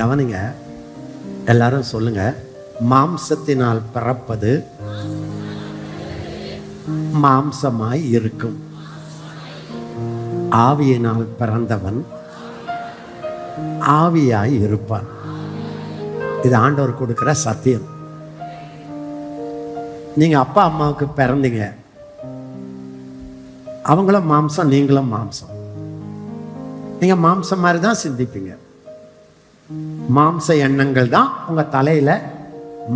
கவனிங்க, எல்லாரும் சொல்லுங்க. மாம்சத்தினால் பிறப்பது மாம்சமாய் இருக்கும், ஆவியினால் பிறந்தவன் ஆவியாய் இருப்பான். இது ஆண்டவர் கொடுக்கிற சத்தியம். நீங்க அப்பா அம்மாவுக்கு பிறந்தீங்க, அவங்களும் மாம்சம், நீங்களும் மாம்சம். நீங்க மாம்சம் மாதிரி தான் சிந்திப்பீங்க. மாம்ச எண்ணங்கள் தான் உங்க தலையில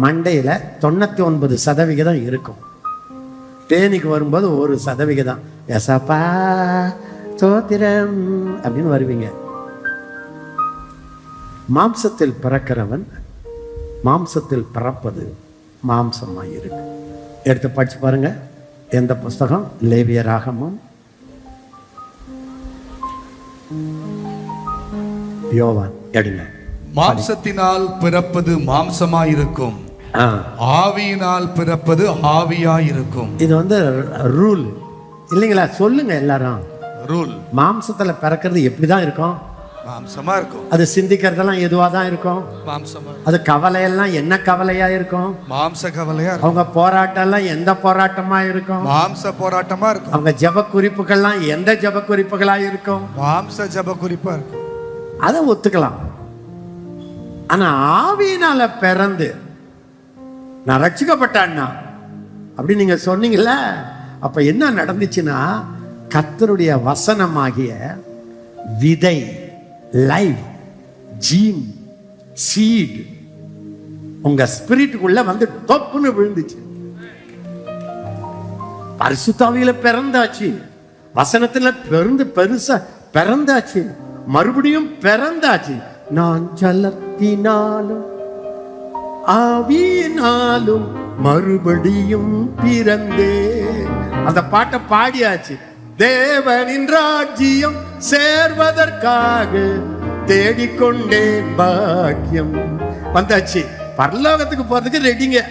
மண்டையில 99% இருக்கும். தேனிக்கு வரும்போது 1% எசப்பா தோத்திரம் அப்படின்னு வருவீங்க. மாம்சத்தில் பிறக்கிறவன் மாம்சத்தில் பிறப்பது மாம்சமாய் இருக்கு. எடுத்து படிச்சு பாருங்க. எந்த புஸ்தகம்? லேவியராகமம், யோவான். எடுங்க. மாம்சத்தினால் பிறப்பது மாம்சமாயிருக்கும், ஆவியினால் பிறப்பது ஆவியாயிருக்கும். இது ரூல் இல்லைங்களா? சொல்லுங்க எல்லாரும். ரூல். மாம்சத்துல பிறக்கிறது எப்படிதான் இருக்கும்? மாம்சமா இருக்கும். அது சிந்திக்கிறதெல்லாம் எதுவா தான் இருக்கும்? மாம்சமா. அது கவலையெல்லாம் என்ன கவலையா இருக்கும்? மாம்ச கவலையா. அவங்க போராட்டம் எல்லாம் எந்த போராட்டமா இருக்கும்? மாம்ச போராட்டமா இருக்கும். அவங்க ஜெப குறிப்புகள்லாம் எந்த ஜெப குறிப்புகளா இருக்கும்? மாம்ச ஜெப குறிப்பா இருக்கும். அதை ஒத்துக்கலாம். ஆனா ஆவியினால பிறந்து நான் ரட்சிக்கப்பட்டான்னா அப்படி நீங்க சொன்னீங்கல்ல, அப்ப என்ன நடந்துச்சுன்னா, கர்த்தருடைய வசனமாகிய விதை, லைஃப், ஜீன், சீட் உங்க ஸ்பிரிட்டுக்குள்ள தொப்புன்னு விழுந்துச்சு. பரிசுத்தாவியில பிறந்தாச்சு, வசனத்துல பெருசா பிறந்தாச்சு, மறுபடியும் பிறந்தாச்சு. நான் ஜலத்தினாலும் ஆவியினாலும் மறுபடியும் பிறந்தே. அந்த பாட்டை பாடியாச்சு. தேவனின் ராஜ்யம் சேர்வதற்காக தேடிக்கொண்டேன் பாக்கியம். வந்தாச்சு. பரலோகத்துக்கு போறதுக்கு ரெடிங்க.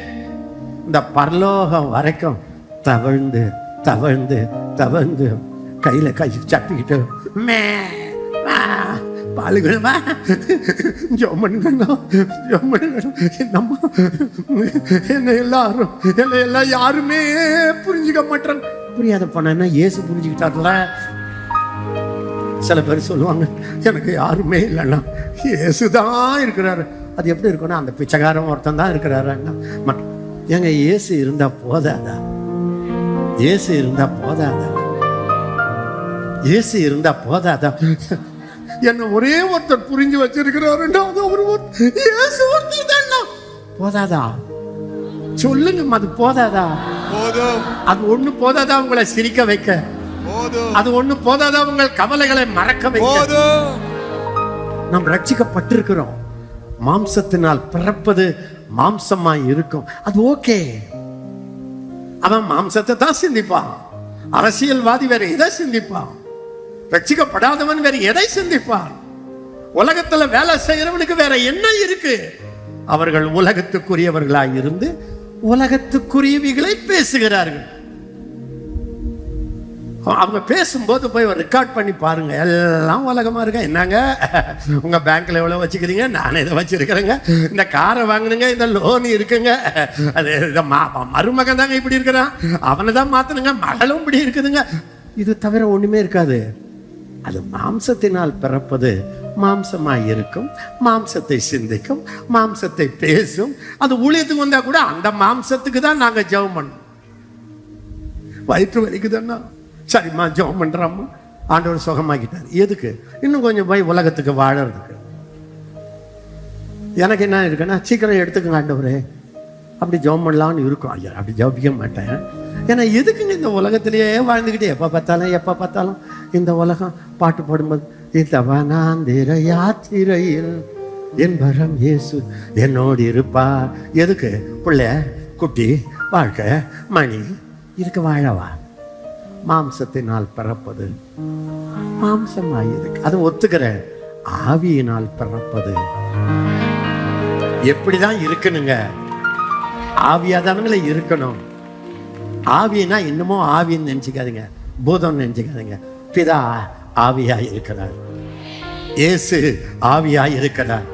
இந்த பரலோகம் வரைக்கும் தவழ்ந்து தவழ்ந்து தவழ்ந்து கையில கை சப்பிக்கிட்டு பாலுகள்மா என்ன எல்லாம் யாருமே புரிஞ்சுக்க மாட்டாங்க. புரியாத போனா இயேசு புரிஞ்சுக்கிட்டார்ல. சில பேர் சொல்லுவாங்க, எனக்கு யாருமே இல்லைன்னா இயேசுதான் இருக்கிறாரு. அது எப்படி இருக்குன்னா, அந்த பிச்சைக்காரன் ஒருத்தன் தான் இருக்கிறாரு. ஏங்க இயேசு இருந்தா போதாதா? இயேசு இருந்தா போதாதா? இயேசு இருந்தா போதாதா? என்ன ஒரே ஒருத்தர் புரிஞ்சு வச்சிருக்கிறாரு, போதாதா? சொல்லுங்க, அது போதாதா? அது ஒண்ணு போதாதா உங்களை சிரிக்க வைக்க? அது ஒண்ணு போதாதா உங்கள் கவலைகளை மறக்க வைக்க? நாம் ரட்சிக்கப்பட்டிருக்கிறோம். மாம்சத்தினால் பிறப்பது மாம்சமாய் இருக்கும். அது ஓகே. அவன் மாம்சத்தை தான் சிந்திப்பான். அரசியல்வாதி வேற எதை சிந்திப்பான்? ரட்சிக்கப்படாதவன் வேற எதை சிந்திப்பான்? உலகத்துல வேலை செய்யறவனுக்கு வேற என்ன இருக்கு? அவர்கள் உலகத்துக்குரியவர்களாய் இருந்து உலகத்துக்குரியவைகளை பேசுகிறார்கள். அவங்க பேசும்போது போய் ஒரு ரெக்கார்ட் பண்ணி பாருங்க. எல்லாம் உலகமா இருக்க. என்னங்க உங்க பேங்க்ல எவ்வளவு வச்சுக்கிறீங்க? நானே இதை வச்சிருக்கிறேங்க. இந்த காரை வாங்கினுங்க, இந்த லோன் இருக்குங்க. அது மருமகன் தாங்க இப்படி இருக்கிறான், அவனை தான் மாத்தணுங்க, மகளும் இப்படி இருக்குதுங்க. இது தவிர ஒண்ணுமே இருக்காது. அது மாம்சத்தினால் பிறப்பது மாம்சமாய் இருக்கும், மாம்சத்தை சிந்திக்கும், மாம்சத்தை பேசும். அது ஊழியத்துக்கு வந்தா கூட அந்த மாம்சத்துக்கு தான் நாங்க ஜெபம் பண்ணோம். வயிற்று வலிக்குதுன்னா சரிம்மா ஜெபம் பண்றோம்மா, ஆண்டவர் சுகமாக்கிட்டார். எதுக்கு? இன்னும் கொஞ்சம் போய் உலகத்துக்கு வாழறதுக்கு. எனக்கு என்ன இருக்குன்னா, சீக்கிரம் எடுத்துக்கங்க ஆண்டவரே, அப்படி ஜெபம் பண்ணலான்னு இருக்கும். ஐயா அப்படி ஜெபிக்க மாட்டேன். ஏன்னா எதுக்குங்க இந்த உலகத்திலேயே வாழ்ந்துக்கிட்டே எப்போ பார்த்தாலும் இந்த உலகம் பாட்டு பாடும்போது இந்த வனாந்திர யாத்திரையில் என் பரம் இயேசு என்னோடு இருப்பா. எதுக்கு? பிள்ளை குட்டி வாழ்க்கை மணி இதுக்கு வாழவா? மாம்சத்தினால் பிறப்பது மாம்சமாயிருக்கு. அது ஒத்துக்கிறேன். ஆவியினால் பிறப்பது எப்படிதான் இருக்கணுங்க? ஆவியாதானங்களே இருக்கணும். ஆவினா இன்னமும் ஆவின்னு நினைச்சுக்காதீங்க, பூதம் நினைச்சுக்காதீங்க. பிதா ஆவியாய் இருக்கிறார், இயேசு ஆவியாய் இருக்கிறார்,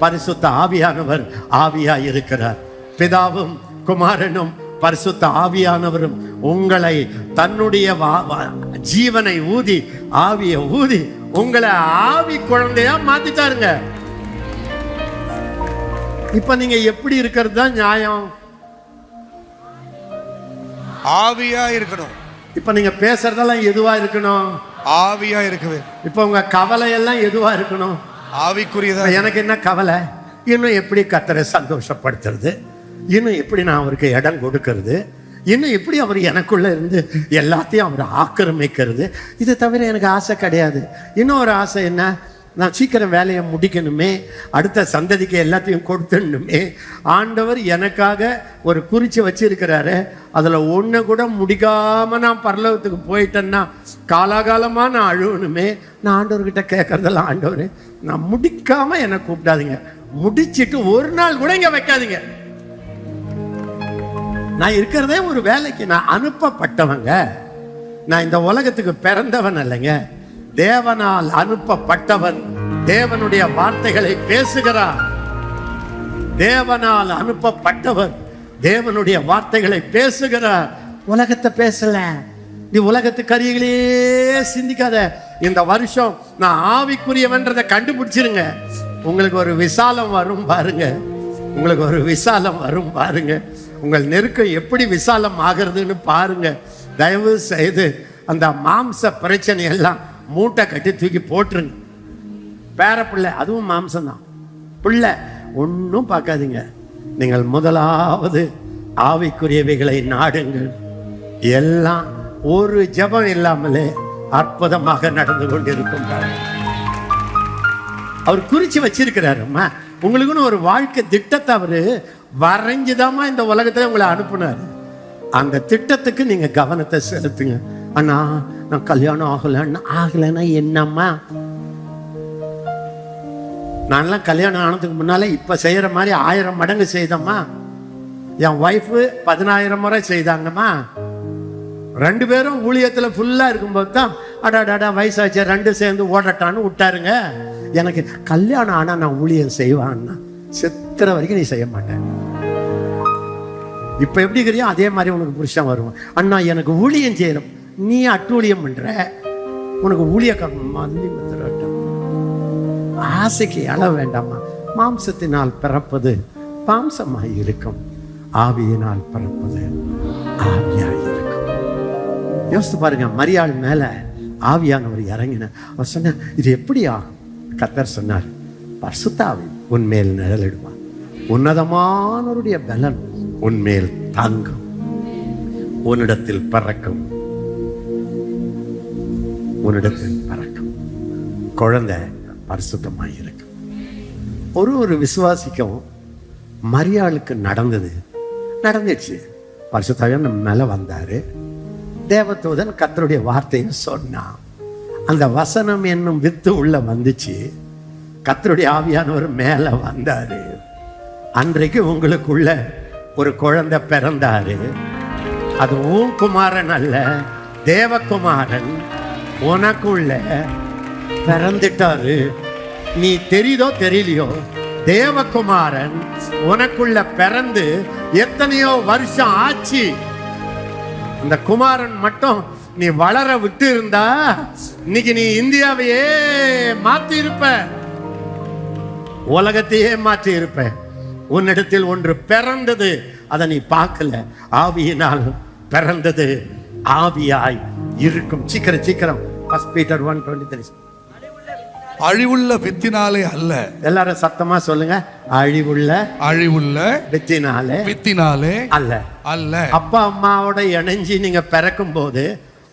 பரிசுத்த ஆவியானவர் ஆவியாய் இருக்கிறார். பிதாவும் குமாரனும் பரிசுத்த ஆவியானவரும் உங்களை தன்னுடைய ஜீவனை ஊதி, ஆவியை ஊதி உங்களை ஆவி குழந்தையா மாத்திட்டாருங்க. இப்ப நீங்க எப்படி இருக்கிறது தான் நியாயம்? ஆவியா இருக்கணும். இப்ப நீங்க பேசுறதெல்லாம் எதுவா இருக்கணும்? ஆவியா இருக்கவே. இப்ப உங்க கவலை எல்லாம் எதுவா இருக்கணும்? ஆவிக்குரியதா. எனக்கு என்ன கவலை? இன்னும் எப்படி கர்த்தரை சந்தோஷப்படுத்துறது, இன்னும் எப்படி நான் அவருக்கு இடம் கொடுக்கறது, இன்னும் எப்படி அவர் எனக்குள்ள இருந்து எல்லாத்தையும் அவர் ஆக்கிரமிக்கிறது. இதை தவிர எனக்கு ஆசை கிடையாது. இன்னும் ஒரு ஆசை என்ன? நான் சீக்கிரம் வேலையை முடிக்கணுமே, அடுத்த சந்ததிக்கு எல்லாத்தையும் கொடுத்துடணுமே. ஆண்டவர் எனக்காக ஒரு குறிச்சு வச்சிருக்கிறாரு, அதுல ஒண்ணு கூட முடிக்காம நான் பரலோகத்துக்கு போயிட்டேன்னா காலாகாலமா நான் அழுவணுமே. நான் ஆண்டவர்கிட்ட கேட்கறதெல்லாம், ஆண்டவர் நான் முடிக்காம என்னை கூப்பிடாதீங்க, முடிச்சிட்டு ஒரு நாள் கூட இங்க வைக்காதீங்க. நான் இருக்கிறதே ஒரு வேலைக்கு, நான் அனுப்பப்பட்டவங்க. நான் இந்த உலகத்துக்கு பிறந்தவன் இல்லைங்க, தேவனால் அனுப்பப்பட்டவன். தேவனுடைய வார்த்தைகளை பேசுகிறார். தேவனால் அனுப்பப்பட்டவர் தேவனுடைய வார்த்தைகளை பேசுகிறார். உலகத்தை பேசல. நீ உலகத்து கரிகளே சிந்திக்காத. இந்த வருஷம் நான் ஆவிக்குரியவன்றதை கண்டுபிடிச்சிருங்க. உங்களுக்கு ஒரு விசாலம் வரும் பாருங்க. உங்களுக்கு ஒரு விசாலம் வரும் பாருங்க. உங்கள் நெருக்கம் எப்படி விசாலம் ஆகிறதுன்னு பாருங்க. தயவு செய்து அந்த மாம்ச பிரச்சனை எல்லாம் மூட்டை கட்டி தூக்கி போட்டுருங்க. பேர பிள்ளை அதுவும் மாம்சம்தான். பிள்ளை ஒன்றும் பார்க்காதீங்க. நீங்கள் முதலாவது ஆவிக்குரியவைகளை நாடுங்கள். எல்லாம் ஒரு ஜெபம் இல்லாமலே அற்புதமாக நடந்து கொண்டிருக்கும். அவர் குறிச்சு வச்சிருக்கிறாருமா. உங்களுக்குன்னு ஒரு வாழ்க்கை திட்டத்தை அவரு வரைஞ்சுதாமா இந்த உலகத்துல உங்களை அனுப்புனாரு. அந்த திட்டத்துக்கு நீங்க கவனத்தை செலுத்துங்க. அண்ணா நான் கல்யாணம் ஆகலைன்னா என்னம்மா? நான்லாம் கல்யாணம் ஆனதுக்கு முன்னால இப்ப செய்யற மாதிரி 1000 மடங்கு செய்தம்மா. என் ஒய்ஃபு 10,000 முறை செய்தாங்கம்மா. 2 பேரும் ஊழியத்துல ஃபுல்லா இருக்கும்போது தான் அடாடாடா வயசாச்சு 2 சேர்ந்து ஓடட்டான்னு விட்டாருங்க. எனக்கு கல்யாணம் ஆனா நான் ஊழியம் செய்வான்னா செத்துற வரைக்கும் நீ செய்ய மாட்டேன். இப்ப எப்படி இருக்கிறியோ அதே மாதிரி உனக்கு புருஷன் வருவான். அண்ணா எனக்கு ஊழியம் செய்யணும், நீ அட்டூழியம் பண்ற, உனக்கு ஊழியக்காரமா ஆசைக்கு அள வேண்டாமா? மாம்சத்தினால் பிறப்பது மாம்சமாய் இருக்கும், ஆவியினால் பிறப்பது ஆவியாய் இருக்கும். யோசித்து பாருங்க, மரியாள் மேல ஆவியானவர் இறங்கின. அவர் சொன்ன இது எப்படி ஆகும்? கர்த்தர் சொன்னார், பரிசுத்த ஆவி உன்மேல் நிழலிடுவார், உன்னதமானவருடைய பலன் உன்மேல் தாங்கும், உன்னிடத்தில் பறக்கும், உன்னிடத்தில் பறக்கும். குழந்தை பரிசுத்தமாய் இருக்கும். ஒரு விசுவாசிக்கும் மரியாளுக்கு நடந்துச்சு. பரிசுத்தாவியானவர் நம்ம மேல வந்தாரு. தேவதூதன் கர்த்தருடைய வார்த்தையை சொன்னான். அந்த வசனம் என்னும் வித்து உள்ள வந்துச்சு. கர்த்தருடைய ஆவியானவர் மேல வந்தாரு. அன்றைக்கு உங்களுக்குள்ள ஒரு குழந்தை பிறந்தாரு. அது உன் குமாரன் அல்ல, தேவகுமாரன் உனக்குள்ள பிறந்துட்டாரு. நீ தெரியுதோ தெரியலையோ, தேவகுமாரன் உனக்குள்ள பிறந்து எத்தனையோ வருஷம் ஆச்சு. அந்த குமாரன் மட்டும் நீ வளர விட்டு இருந்தா இன்னைக்கு நீ இந்தியாவையே மாத்தி இருப்ப, உலகத்தையே மாற்றி இருப்ப. உன்னிடத்தில் ஒன்று பிறந்தது, அதை நீ பார்க்கல. ஆவியினால் பிறந்தது ஆவியாய் இருக்கும். சீக்கிரம் 1 Peter 1:23. அழிவுள்ள வித்தினாலே அல்ல. எல்லாரும் சத்தமா சொல்லுங்க, அழிவுள்ள வித்தினாலே அல்ல. அப்பா அம்மாவோட இணைஞ்சி நீங்க பிறக்கும் போது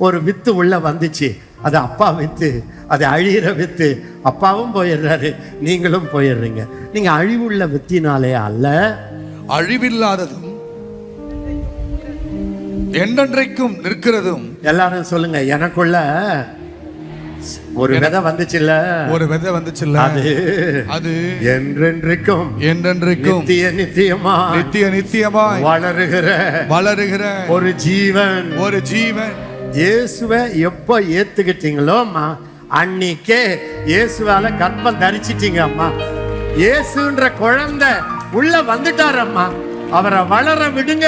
ஒரு வித்து உள்ள வந்துச்சு. அது அப்பா வித்து, அது அழிகிற வித்து. அப்பாவும் போயிடுறாரு, நீங்களும் போயிடுறீங்க. நீங்க அழிவுள்ள வித்தினாலே அல்ல, அழிவில்லாததும் என்றென்றைக்கும் நிற்கிறதும். எல்லாரும் சொல்லுங்க, எனக்குள்ள ஒரு விதை வந்துச்சுல்ல, அது என்றென்றைக்கும் நித்தியமாய் வளருகிற ஒரு ஜீவன். இயேசுவை எப்ப ஏத்துக்கிட்டீங்களோ அன்னைக்கே இயேசுவால கற்பம் தரிச்சிட்டீங்க அம்மா. இயேசுன்ற குழந்தை உள்ள வந்துட்டாரம்மா, அவரை வளர விடுங்க.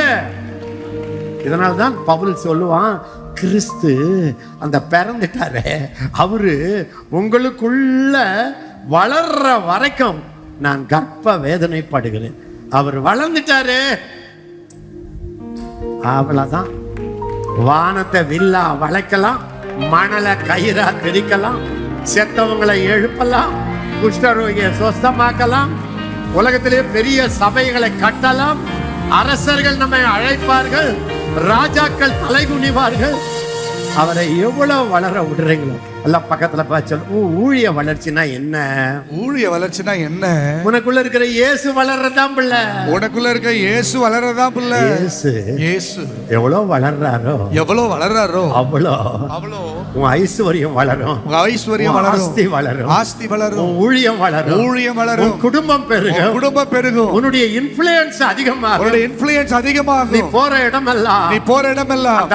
இதனால்தான் பவுல் சொல்லுவான், கிறிஸ்து அந்த பிறந்துட்டாரே அவரு உங்களுக்குள்ள வளர்ற வரைக்கும் நான் கர்ப்ப வேதனைப்படுகிறேன். அவர் வளர்ந்துட்டாரு, அவ்வளவுதான். வானத்தை வில்லா வளைக்கலாம், மணலை கயிறா திரிக்கலாம், செத்தவங்களை எழுப்பலாம், குஷ்டரோகியை சொஸ்தமாக்கலாம், உலகத்திலே பெரிய சபைகளை கட்டலாம், அரசர்கள் நம்மை அழைப்பார்கள், ராஜாக்கள் தலை குனிவார்கள். அவரை எவ்வளவு வளர விடுறீங்களோ எல்லாம் பக்கத்துல பார்த்து ஊழிய வளர்ச்சினா என்ன? ஊழிய வளர்ச்சினா என்ன? உனக்குள்ள இருக்கிற இயேசு வளர்றதான் பிள்ளை. உனக்குள்ள இருக்கிற இயேசு வளர்றதான் பிள்ளை. இயேசு எவ்வளவு வளர்றாரோ அவ்வளோ உன் ஐஸ்வர்யம் வளரும். ஆஸ்தி வளரும். உன் ஊழியம் வளரும். குடும்பம் பெருகும். உன்னுடைய இன்ஃப்ளூயன்ஸ் அதிகமாகும். நீ போற இடமெல்லாம்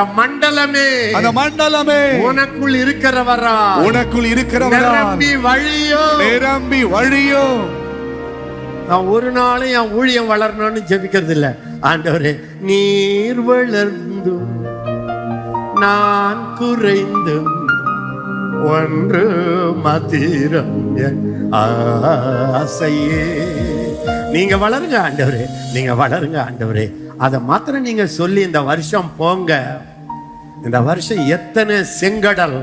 அந்த மண்டலமே உனக்குள் இருக்கிறவரா நிரம்பி வழியோ. நான் ஒரு நாளும் என் ஊழியம் வளரணும்னு ஜெபிக்கிறது இல்ல. ஆண்டவரே, நீர் வளர்ந்தும் நான் குறைந்தும் ஒன்று மாத்திரம் என் ஆசையே. நீங்க வளருங்க ஆண்டவரே, நீங்க வளருங்க ஆண்டவரே. அதை மாத்திரம் நீங்க சொல்லி இந்த வருஷம் போங்க. இந்த வருஷம் எத்தனை செங்கடல்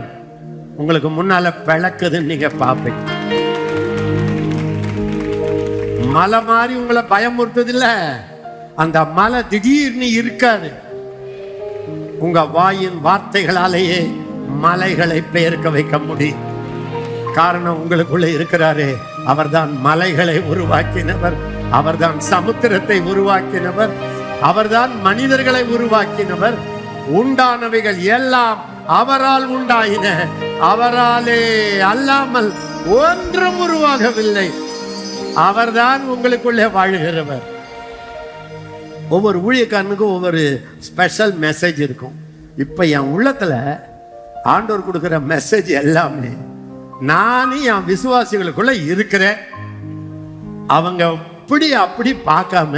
உங்களுக்கு முன்னால பிளக்குதுன்னு நீங்க பாப்பீங்க. மலை மாதிரி உங்களை பயமுறுத்தது இல்ல, அந்த மலை திடீர்னு இருக்காது. உங்க வாயின் வார்த்தைகளாலேயே மலைகளை பெயர்க்க வைக்க முடியும். காரணம் உங்களுக்குள்ள இருக்கிறாரே, அவர்தான் மலைகளை உருவாக்கினவர், அவர்தான் சமுத்திரத்தை உருவாக்கினவர், அவர்தான் மனிதர்களை உருவாக்கினவர். உண்டானவைகள் எல்லாம் அவரால் உண்டாயின, அவராலே அல்லாமல் ஒன்றும் உருவாகவில்லை. அவர்தான் உங்களுக்குள்ளே வாழுகிறவர். ஒவ்வொரு ஊழியக்காரனுக்கும் ஒவ்வொரு ஸ்பெஷல் மெசேஜ் இருக்கும். இப்ப என் உள்ளத்துல ஆண்டவர் கொடுக்கிற மெசேஜ் எல்லாமே நானும் என் விசுவாசிகளுக்குள்ள இருக்கிறேன். அவங்க அப்படி பார்க்காம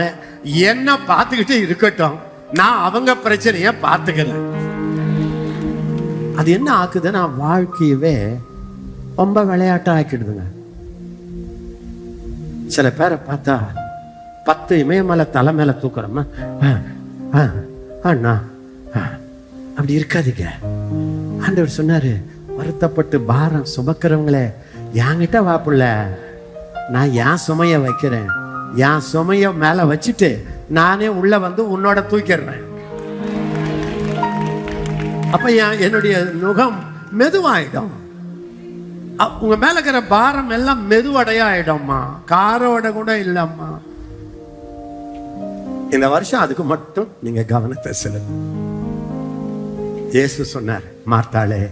என்ன பார்த்துக்கிட்டு இருக்கட்டும், நான் அவங்க பிரச்சனைய பார்த்துக்கிறேன். அது என்ன ஆக்குதுன்னா வாழ்க்கையவே ரொம்ப விளையாட்டா ஆக்கிடுதுங்க. சில பேரை பார்த்தா 10 இமயமலை தலை மேல தூக்குறோமா, அண்ணா அப்படி இருக்காதீங்க. ஆண்டவர் சொன்னாரு, வருத்தப்பட்டு பாரம் சுமக்கிறவங்களே என்கிட்ட வாப்புள்ள, நான் என் சுமைய வைக்கிறேன். என் சுமைய மேல வச்சுட்டு நானே உள்ள வந்து உன்னோட தூக்கிடுறேன். அப்ப என்னுடைய நுகம் மெதுவாயிடும். உங்க மேல இருக்கிற பாரம் எல்லாம் மெதுவடையாயிடும்மா, காரோட கூட இல்லம்மா. இந்த வருஷம் அதுக்கு மட்டும் நீங்க கவனத்தை செலுத்து. இயேசு சொன்னார், மார்த்தாளே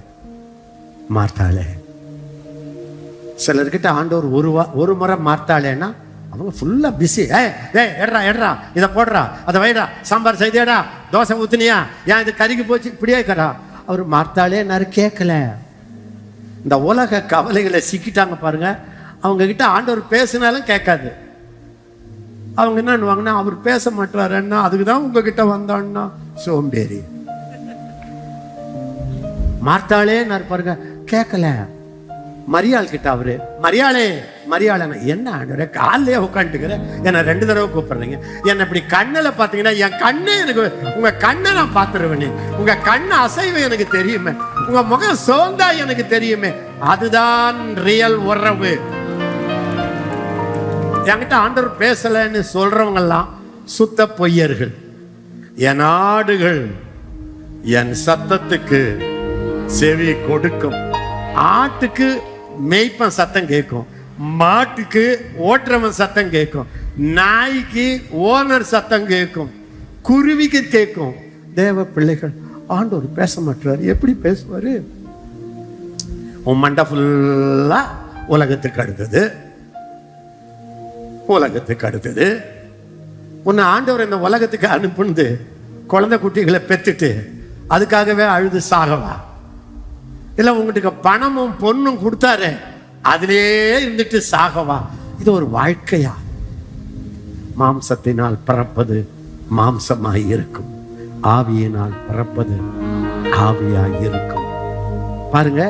மார்த்தாளே. சிலர்கிட்ட ஆண்டவர் ஒரு முறை மார்த்தாளேன்னா அவங்க ஃபுல்லா பிஸி. எட்ரா இதை போடுறா, அதை வைடா, சாம்பார் செய்தேடா, தோசை ஊத்துனியா, ஏன் இது கறிக்கு போச்சு, இப்படியே இருக்கிறா. அவர் மார்த்தாளே நான் கேட்கல. இந்த உலக கவலைகளை சிக்கிட்டாங்க பாருங்க, அவங்க கிட்ட ஆண்டவர் பேசினாலும் கேட்காது. அவங்க என்ன பண்ணுவாங்கன்னா, அவர் பேச மாட்டாருன்னா அதுக்குதான் உங்ககிட்ட வந்தான்னா சோம்பேறி. மார்த்தாளே நான் பாருங்க கேட்கல. மரியாள் கிட்ட அவரு, மரியாளே என்ன ஆண்டவரே காலையே உட்காந்துக்கிற, என்ன 2 தடவை கூப்பிடுறீங்க, என்ன இப்படி கண்ணில் பார்த்தீங்கன்னா என் கண்ணு எனக்கு, உங்க கண்ணை நான் பார்த்துருவேனே, உங்க கண்ணு அசைவு எனக்கு தெரியுமே, உங்க முகம் சோர்ந்தா எனக்கு தெரியுமே, அதுதான் ரியல் உறவு. என்கிட்ட ஆண்டவர் பேசலன்னு சொல்றவங்க எல்லாம் சுத்த பொய்யர்கள். என் ஆடுகள் என் சத்தத்துக்கு செவி கொடுக்கும். ஆட்டுக்கு மேய்ப்பன் சத்தம் கேட்கும், மாட்டுக்கு ஓட்டுறவன் சத்தம் கேட்கும், நாய்க்கு ஓனர் சத்தம் கேட்கும், குருவிக்கு கேட்கும். தேவ பிள்ளைகள் ஆண்டவர் பேச மாட்டார். எப்படி பேசுவாரு? உன் மண்டை ஃபுல்லா உலகத்துக்கு அடுத்தது. உன்னை ஆண்டவர் இந்த உலகத்துக்கு அனுப்புனது குழந்தை குட்டிகளை பெத்துட்டு அதுக்காகவே அழுது சாகவா? இல்ல உங்களுக்கு பணமும் பொண்ணும் கொடுத்தாரு அதிலே இருந்துட்டு சாகவா? இது ஒரு வாழ்க்கையா? மாம்சத்தினால் பிறப்பது மாம்சமாய் இருக்கும், ஆவியினால் பிறப்பது ஆவியாய் இருக்கும். பாருங்க,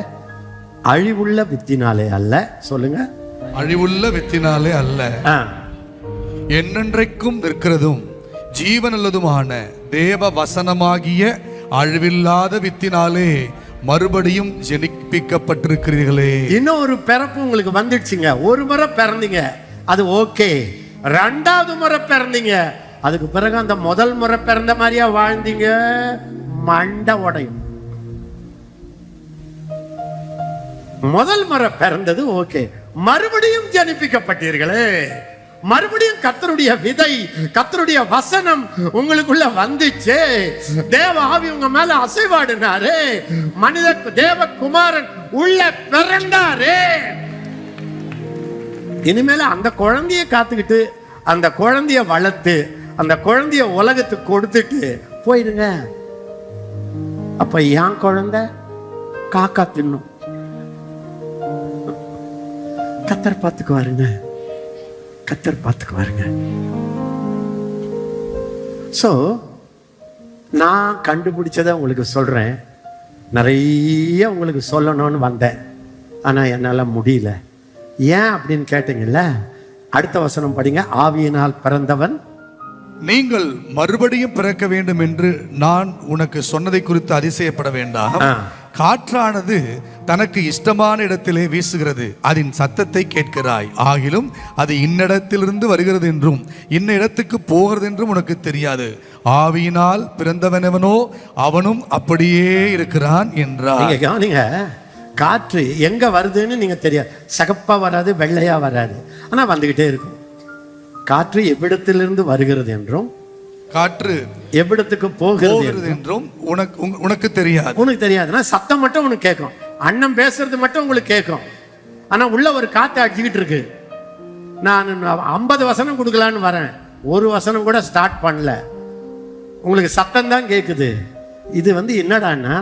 அழிவுள்ள வித்தினாலே அல்ல, சொல்லுங்க, அழிவுள்ள வித்தினாலே அல்ல, என்னென்றைக்கும் இருக்கிறதும் ஜீவனுள்ளதுமான தேவ வசனமாகிய அழிவில்லாத வித்தினாலே மறுபடியும் ஜெனிப்பிக்கப்பட்டிருக்கிறீர்களே. இன்னொரு பிறப்பு உங்களுக்கு வந்துடுச்சுங்க. ஒரு முறை பிறந்தீங்க, அது ஓகே. ரெண்டாவது முறை பிறந்தீங்க, அதுக்கு பிறகு அந்த முதல் முறை பிறந்த மாதிரியா வாழ்ந்தீங்க, மண்டை உடையும். முதல் முறை பிறந்தது ஓகே, மறுபடியும் ஜனிப்பிக்கப்பட்டீர்களே, மறுபடியும் கர்த்தருடைய விதை, கர்த்தருடைய வசனம் உங்களுக்குள்ள வந்துச்சு. தேவ ஆவி உங்க மேல அசைவாடினாரு, மனித தேவகுமாரன் உள்ள பிறந்தாரு. இனிமேல அந்த குழந்தைய காத்துக்கிட்டு, அந்த குழந்தைய வளர்த்து, அந்த குழந்தைய உலகத்துக்கு கொடுத்துட்டு போயிடுங்க. அப்ப என் குழந்தை காக்கா தின்னும், கர்த்தர் பார்த்துக்குவாருங்க, கர்த்தர் பார்த்துக்குவாருங்க. சோ நான் கண்டுபிடிச்சதை உங்களுக்கு சொல்றேன். நிறைய உங்களுக்கு சொல்லணும்னு வந்தேன், ஆனா என்னால முடியல. ஏன் அப்படின்னு கேட்டீங்கல்ல, அடுத்த வசனம் படிங்க. ஆவியினால் பிறந்தவன் நீங்கள் மறுபடியும் பிறக்க வேண்டும் என்று நான் உனக்கு சொன்னதை குறித்து அதிசயப்பட வேண்டாம். காற்றானது தனக்கு இஷ்டமான இடத்திலே வீசுகிறது, அதன் சத்தத்தை கேட்கிறாய், ஆகிலும் அது இன்னிடத்திலிருந்து வருகிறது என்றும் இன்ன இடத்துக்கு போகிறது என்றும் உனக்கு தெரியாது. ஆவியினால் பிறந்தவனவனோ அவனும் அப்படியே இருக்கிறான் என்றார். நீங்க காற்று எங்க வருதுன்னு நீங்க தெரியாது, சகப்பா வராது, வெள்ளையா வராது, ஆனா வந்துகிட்டே இருக்கும். காற்று எவ்விடத்திலிருந்து வருகிறது என்றும் காற்று எவ்விடத்துக்கு போகிறது என்றும் உனக்கு தெரியாது. உனக்கு தெரியாதுன்னா சத்தம் மட்டும் உனக்கு கேட்கும், அண்ணன் பேசுறது மட்டும் உங்களுக்கு கேட்கும். ஆனா உள்ள ஒரு காத்து அடிச்சுக்கிட்டு இருக்கு. நான் 50 வசனம் கொடுக்கலான்னு வரேன், ஒரு வசனம் கூட ஸ்டார்ட் பண்ணல, உங்களுக்கு சத்தம் தான் கேட்குது. இது என்னடான்னா,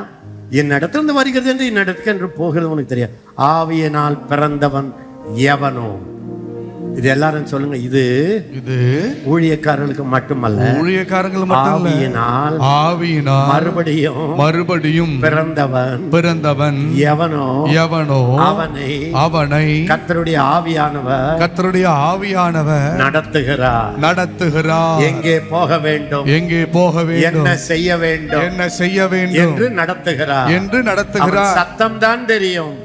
என்னிடத்திலிருந்து வருகிறது என்று இன்னிடத்துக்கு என்று போகிறது உனக்கு தெரியாது. ஆவியினால் பிறந்தவன் எவனோ, இது எல்லாரும் சொல்லுங்க, இது ஊழியக்காரர்களுக்கு மட்டுமல்ல, ஊழியக்காரர்கள் ஆவியினால் மறுபடியும் பிறந்தவன் எவனோ அவனை கர்த்தருடைய ஆவியானவர் நடத்துகிறார். எங்கே போக வேண்டும், என்ன செய்ய வேண்டும் என்று நடத்துகிறார். சத்தம் தான் தெரியும்,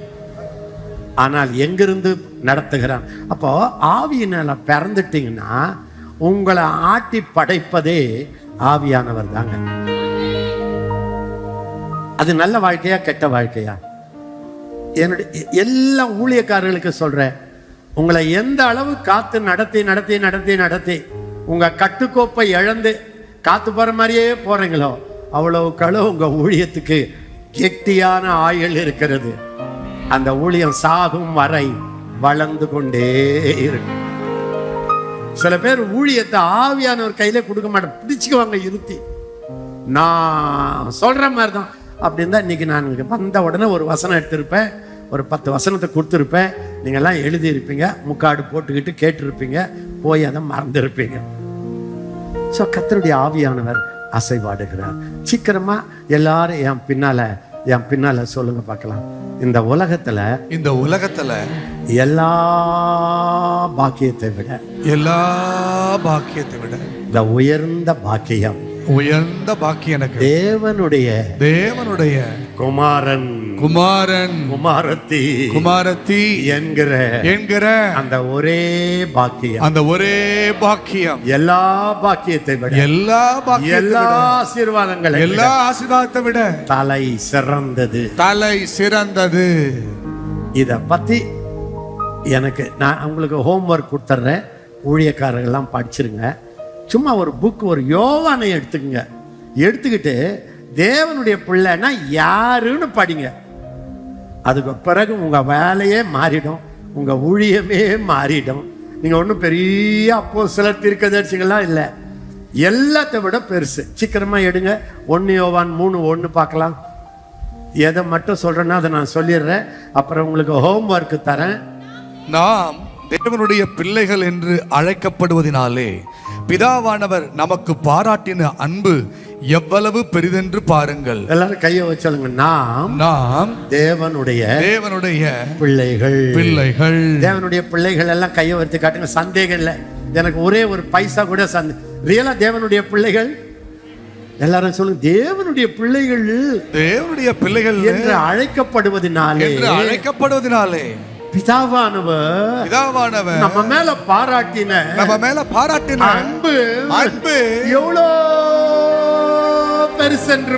ஆனால் எங்கிருந்து நடத்துகிறான். அப்போ ஆவியினால பிறந்துட்டீங்கன்னா உங்களை ஆட்டி படைப்பதே ஆவியானவர் தாங்க. அது நல்ல வாழ்க்கையா கெட்ட வாழ்க்கையா? என்னுடைய எல்லா ஊழியக்காரர்களுக்கு சொல்றேன், உங்களை எந்த அளவு காத்து நடத்தி உங்க கட்டுக்கோப்பை இழந்து காத்து போற மாதிரியே போறீங்களோ, அவ்வளவுக்கு அளவு உங்க ஊழியத்துக்கு கெட்டியான ஆயுள் இருக்கிறது. அந்த ஊழியம் சாகும் வரை வளர்ந்து கொண்டே இருக்கும். சில பேர் ஊழியத்தை ஆவியானவர் கையில கொடுக்க மாட்டேன், பிடிச்சுக்குவாங்க இருத்தி. நான் சொல்ற மாதிரி தான். அப்படின்னு தான் இன்னைக்கு நான் வந்த உடனே ஒரு வசனம் எடுத்திருப்பேன், ஒரு 10 வசனத்தை கொடுத்துருப்பேன், நீங்க எல்லாம் எழுதி இருப்பீங்க, முக்காடு போட்டுக்கிட்டு கேட்டிருப்பீங்க, போய் அதை மறந்துருப்பீங்க. ஸோ கர்த்தருடைய ஆவியானவர் அசைவாடுகிறார். சீக்கிரமா எல்லாரும் என் பின்னால சொல்லுங்க பார்க்கலாம். இந்த உலகத்துல எல்லா பாக்கியத்தை விட இந்த உயர்ந்த பாக்கியம் எனக்கு தேவனுடைய குமாரத்தி என்கிற அந்த ஒரே பாக்கியம் எல்லா பாக்கியத்தை விட எல்லா ஆசீர்வாதத்தை விட தலை சிறந்தது. இத பத்தி எனக்கு நான் உங்களுக்கு ஹோம்வொர்க் கொடுத்துட்றேன், ஊழியக்காரர்கள்லாம் படிச்சிருங்க. சும்மா ஒரு புக், ஒரு யோவானை எடுத்துக்கிட்டு தேவனுடைய பிள்ளைன்னா யாருன்னு படிங்க. அதுக்கு பிறகு உங்க வேலையே மாறிடும், உங்க ஊழியமே மாறிடும். நீங்க ஒன்றும் பெரிய அப்போஸ்தலர் தீர்க்கதரிசிகள்லாம் இல்லை, எல்லாத்தை விட பெருசு. சீக்கிரமா எடுங்க, 1 யோவான் 3:1 பார்க்கலாம். எதை மட்டும் சொல்றேன்னா அதை நான் சொல்லிடுறேன், அப்புறம் உங்களுக்கு ஹோம்வொர்க் தரேன். நாம் தேவனுடைய பிள்ளைகள் என்று அழைக்கப்படுவதினாலே பிதாவானவர் நமக்கு பாராட்டின அன்பு எவ்வளவு பெரிதென்று பாருங்கள். எல்லாரும் கையை வச்சாலுங்க. நாம் தேவனுடைய பிள்ளைகள். தேவனுடைய பிள்ளைகள் எல்லாம் கையை வச்சு காட்டுங்க. சந்தேகம் இல்லை, எனக்கு ஒரே ஒரு பைசா கூட ரியலா தேவனுடைய பிள்ளைகள். எல்லாரும் சொல்லுங்க, தேவனுடைய பிள்ளைகள் என்று அழைக்கப்படுவதினாலே பிதாவானவர் நம்ம மேல பாராட்டின அன்பு எவ்வளோ பெருசென்று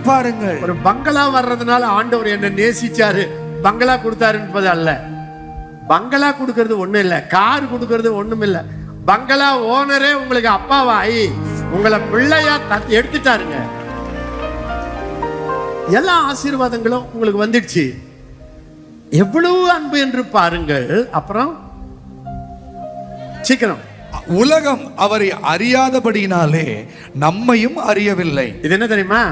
பாருங்கள். ஒரு பங்களா வர்றதுனால ஆண்டவர் என்ன நேசிச்சாரு, பங்களா கொடுத்தாரு என்பது அல்ல. பங்களா கொடுக்கறது ஒண்ணும் இல்ல, கார் கொடுக்கறது ஒண்ணும் இல்ல. பங்களா ஓனரே உங்களுக்கு அப்பாவாயி உங்களை பிள்ளையா எடுத்துட்டாருங்க. எல்லா ஆசீர்வாதங்களும் உங்களுக்கு வந்துடுச்சு. எவ்வளவு அன்பு என்று பாருங்கள். அப்புறம் சீக்கிரம், உலகம் அவரை அறியாதபடியினாலே நம்மையும் அறியவில்லை. இது என்ன தெரியுமா?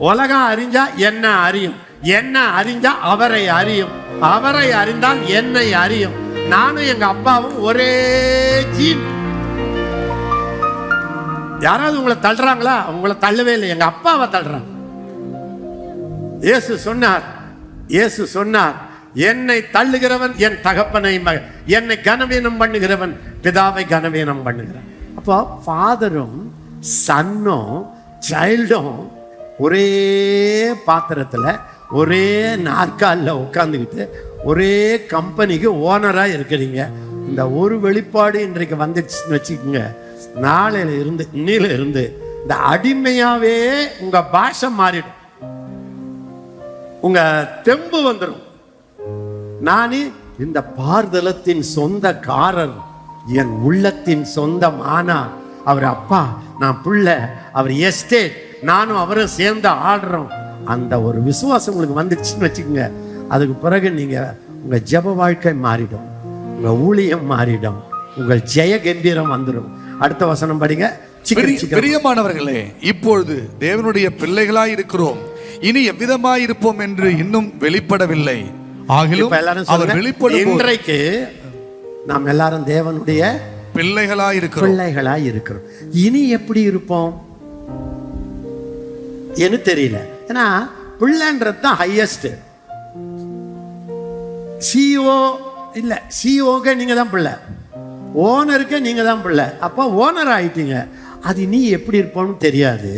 உலகம் அறிஞ்சா என்ன அறியும், என்ன அறிஞ்சா அவரை அறியும், அவரை அறிந்தால் என்னை அறியும். நானும் எங்க அப்பாவும் ஒரே ஜீன். யாராவது உங்களை தள்ளுறாங்களா? உங்களை தள்ளவே இல்லை, எங்க அப்பாவை தள்ளுறாங்க. இயேசு சொன்னார், என்னை தள்ளுகிறவன் என் தகப்பனை, என்னை கனவீனம் பண்ணுகிறவன் பிதாவை கனவீனம் பண்ணுகிறான். அப்போ ஃபாதரும் சன்னும் சைல்டும் ஒரே பாத்திரத்துல ஒரே நாற்காலில் உட்காந்துக்கிட்டு ஒரே கம்பெனிக்கு ஓனரா இருக்கிறீங்க. இந்த ஒரு வெளிப்பாடு இன்றைக்கு வந்துச்சுன்னு வச்சுக்கோங்க, நாளையில இருந்து இன்னில இருந்து இந்த அடிமையாவே உங்க பாஷை மாறிடும், உங்க தெம்பு வந்துடும். நானே இந்த பார்தலத்தின் சொந்தக்காரர், என் உள்ளத்தின் சொந்தமானா அவர் அப்பா, நான் பிள்ளை, அவர் எஸ்டேட், நானும் அவரும் சேர்ந்து ஆடுறோம். அந்த ஒரு விசுவாசம் உங்களுக்கு வந்துடுச்சுன்னு வச்சுக்கோங்க, அதுக்கு பிறகு நீங்க உங்க ஜெப வாழ்க்கை மாறிடும், உங்க ஊழியம் மாறிடும், உங்கள் ஜெய கம்பீரம் வந்துடும். அடுத்த வசனம் படிங்க. பிரியமானவர்களே, இப்பொழுது தேவனுடைய பிள்ளைகளாய் இருக்கிறோம், இனி எவ்விதமாய் இருப்போம் என்று இன்னும் வெளிப்படவில்லை. ஆகிலும் அவர் வெளிப்படும். இன்றைக்கு நாம் எல்லாரும் தேவனுடைய பிள்ளைகளாய் இருக்கிறோம். இனி எப்படி இருப்போம் என்று தெரியல. ஏன்னா பிள்ளைன்றது தான் ஹையஸ்ட். சிஓ இல்ல, சிஓக்கு நீங்க தான் பிள்ளை, ஓனருக்கு நீங்க தான் பிள்ளை. அப்போ ஓனர் ஆயிட்டீங்க. அது நீ எப்படி இருப்போம்னு தெரியாது.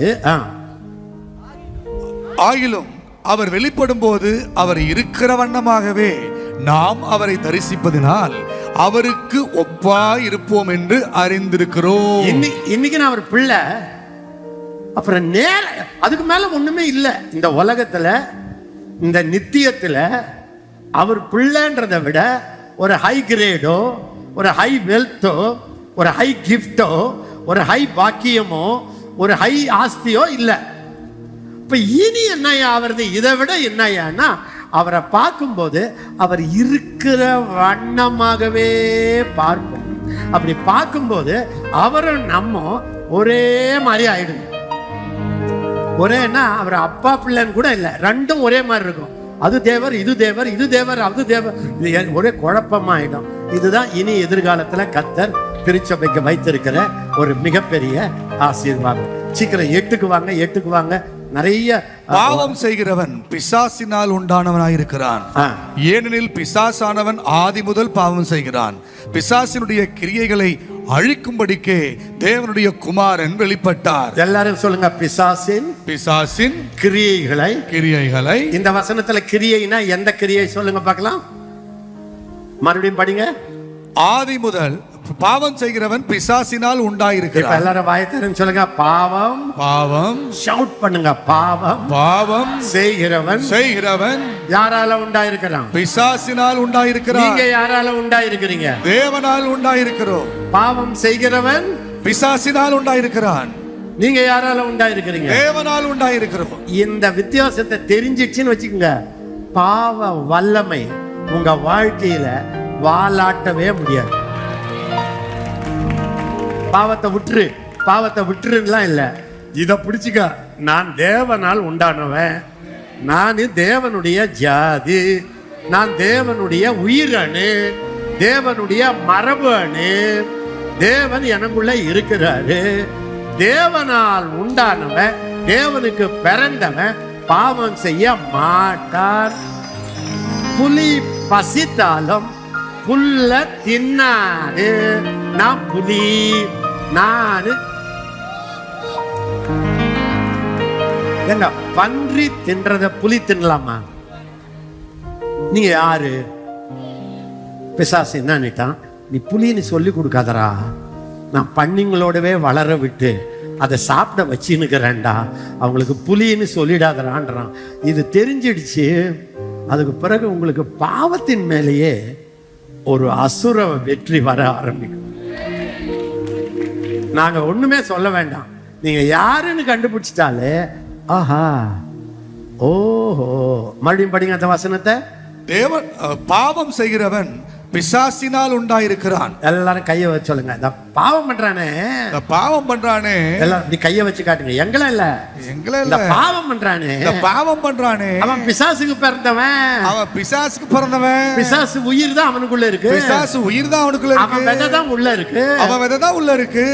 ஆகிலும் அவர் வெளிப்படும் போது அவர் இருக்கிற வண்ணமாகவே நாம் அவரை தரிசிப்பதினால் அவருக்கு ஒப்பா இருப்போம் என்று அறிந்திருக்கிறோம். இன்னைக்கு நான் அவர் பிள்ளை, அப்புறம் நேர அதுக்கு மேல ஒண்ணுமே இல்லை இந்த உலகத்துல, இந்த நித்தியத்துல. அவர் பிள்ளைன்றதை விட ஒரு ஹை கிரேடோ, ஒரு ஹை வெல்த்தோ, ஒரு ஹை கிஃப்டோ, ஒரு ஹை பாக்கியமோ, ஒரு ஹை ஆஸ்தியோ இல்லை. இப்ப இனி என்னையா ஆவறது? இதை விட என்னையான்னா, அவரை பார்க்கும்போது அவர் இருக்கிற வண்ணமாகவே பார்ப்போம். அப்படி பார்க்கும்போது அவரும் நம்ம ஒரே மாதிரி ஆயிடும். ஒரேன்னா அவர் அப்பா பிள்ளைன்னு கூட இல்லை, ரெண்டும் ஒரே மாதிரி இருக்கும். அது தேவர், இது தேவர், இது தேவர், அது தேவர், இது ஒரே குழப்பமாயிடும். இதுதான் இனி எதிர்காலத்துல கர்த்தர் திருச்சபைக்கு வைத்திருக்கிற ஒரு மிகப்பெரிய ஆசீர்வாதம். சீக்கிரம் எட்டுக்கு வாங்க. நிறைய பாவம் செய்கிறவன் பிசாசினால் உண்டானவனாயிருக்கிறான். ஏனெனில் பிசாசானவன் ஆதி முதல் பாவம் செய்கிறான். பிசாசினுடைய கிரியைகளை அழிக்கும்படிக்கே தேவனுடைய குமாரன் வெளிப்பட்டார். எல்லாரும் சொல்லுங்க, பிசாசின் கிரியைகளை. இந்த வசனத்துல கிரியைனா எந்த கிரியை சொல்லுங்க பார்க்கலாம். மறுபடியும் படிங்க. ஆதி முதல் பாவம் செய்கிறவன் பிசாசினால் உண்டாயிருக்கிறான். எல்லாரும் வாயத்திறன்னு சொல்லுங்க, பாவம். ஷவுட் பண்ணுங்க, பாவம் செய்கிறவன் யாரால உண்டாயிருக்கிறான்? பிசாசினால் உண்டாயிருக்கிறான். நீங்க யாரால உண்டாயிருக்கிறீங்க? தேவனால் உண்டாயிருக்கிறோம். பாவம் செய்கிறவன் பிசாசினால் உண்டாயிருக்கிறான். நீங்க யாரால உண்டாயிருக்கிறீங்க? தேவனால் உண்டாயிருக்கிறோம். இந்த வித்தியாசத்தை தெரிஞ்சிடுச்சுன்னு வச்சுக்கோங்க, பாவ வல்லமை உங்க வாழ்க்கையில வாலாட்டவே முடியாது. பாவத்தை விட்டுருலாம் இல்ல, இத பிடிச்சுக்க. நான் தேவனால் உண்டானவன், நான் தேவனுடைய ஜாதி, நான் தேவனுடைய உயிரணு, தேவனுடைய மரபு அணு. தேவன் எனக்குள்ள இருக்கிறாரு. தேவனால் உண்டானவன், தேவனுக்கு பிறந்தவன் பாவம் செய்ய மாட்டான். புலி பசித்தாலும் புல்ல தின்னாது. நான் புலி, நானு என்ன பன்றி தின்றத புலி தின்னலாமா? நீங்க யாரு? பிசாசு என்னன்னுட்டான், நீ புலின்னு சொல்லி கொடுக்காதரா, நான் பண்ணிங்களோடவே வளர விட்டு அதை சாப்பிட வச்சுன்னுக்கிறேன்டா, அவங்களுக்கு புலின்னு சொல்லிடாதரான்றான். இது தெரிஞ்சிடுச்சு. அதுக்கு பிறகு உங்களுக்கு பாவத்தின் மேலேயே ஒரு அசுர வெற்றி வர ஆரம்பிக்கும். நாங்க ஒண்ணுமே சொல்ல வேண்டாம், நீங்க யாருன்னு கண்டுபிடிச்சிட்டாலே ஆஹா ஓஹோ. மறுபடியும் படிங்க அந்த வசனத்தை. தேவன் பாவம் செய்கிறவன் பிசாசினால் உண்டாயிருக்கிறான். எல்லாரும் கைய வச்சு சொல்லுங்க. இந்த பாவம் பண்றானே, இந்த பாவம் பண்றானே, எல்லாம் இப்படி கைய வச்சு காட்டுங்க. எங்களை இல்ல, எங்களை இந்த இல்ல. பாவம் பண்றானே, இந்த பாவம் பண்றானே அவன் பிசாசுக்கு பிறந்தவன். அவன் பிசாசுக்கு பிறந்தவன். பிசாசு உயிர் தான் அவனுக்குள்ள இருக்கு. பிசாசு உயிர் தான் அவனுக்குள்ள இருக்கு. அவன் விதை தான் உள்ள இருக்கு. அவன் விதை தான் உள்ள இருக்கு.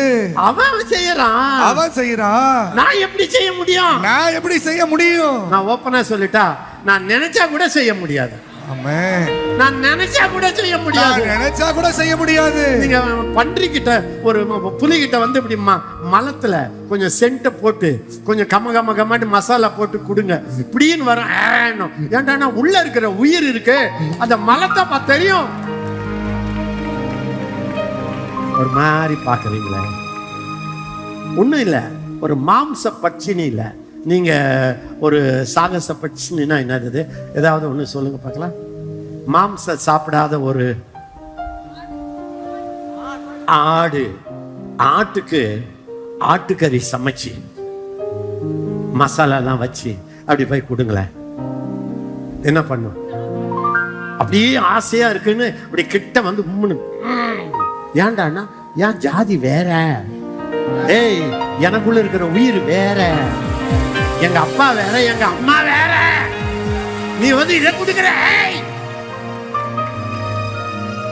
அவன் செய்யறான். அவன் செய்யறான். நான் எப்படி செய்ய முடியும்? நான் எப்படி செய்ய முடியும்? நான் ஓப்பனா சொல்லிட்டா, நான் நினைச்சா கூட செய்ய முடியாது. ஆமென். நான் நினைச்சா கூட செய்ய முடியாது. நான் நினைச்சா கூட செய்ய முடியாது. நீங்க பன்றி கிட்ட, ஒரு புலி கிட்ட வந்து இப்படி மலத்துல கொஞ்சம் சென்ட் போட்டு கொஞ்சம் கம கமாட்டு மசாலா போட்டு கொடுங்க, இப்படின்னு வரும். ஏன்டா உள்ள இருக்கிற உயிர் இருக்கு, அந்த மலத்தை தெரியும். ஒரு மாதிரி பாக்குறீங்களே, ஒண்ணும் இல்ல, ஒரு மாம்ச பட்சினி இல்ல. நீங்க ஒரு சாகச பட்சினா என்னது? ஏதாவது ஒண்ணு சொல்லுங்க பார்க்கலாம். மாம்ச சாப்பிடாத ஒரு ஆடு, ஆட்டுக்கு ஆட்டுக்கறி சமைச்சு மசாலாலாம் வச்சு அப்படி போய் கொடுங்களேன், என்ன பண்ணும்? அப்படியே ஆசையா இருக்குன்னு அப்படி கிட்ட வந்து உம்முன்னு. ஏன்டான்னா, ஏன் ஜாதி வேற, ஏய் எனக்குள்ள இருக்கிற உயிர் வேற, எங்க அப்பா வேற, எங்க அம்மா வேற, நீ வந்து இதை கொடுக்கிற.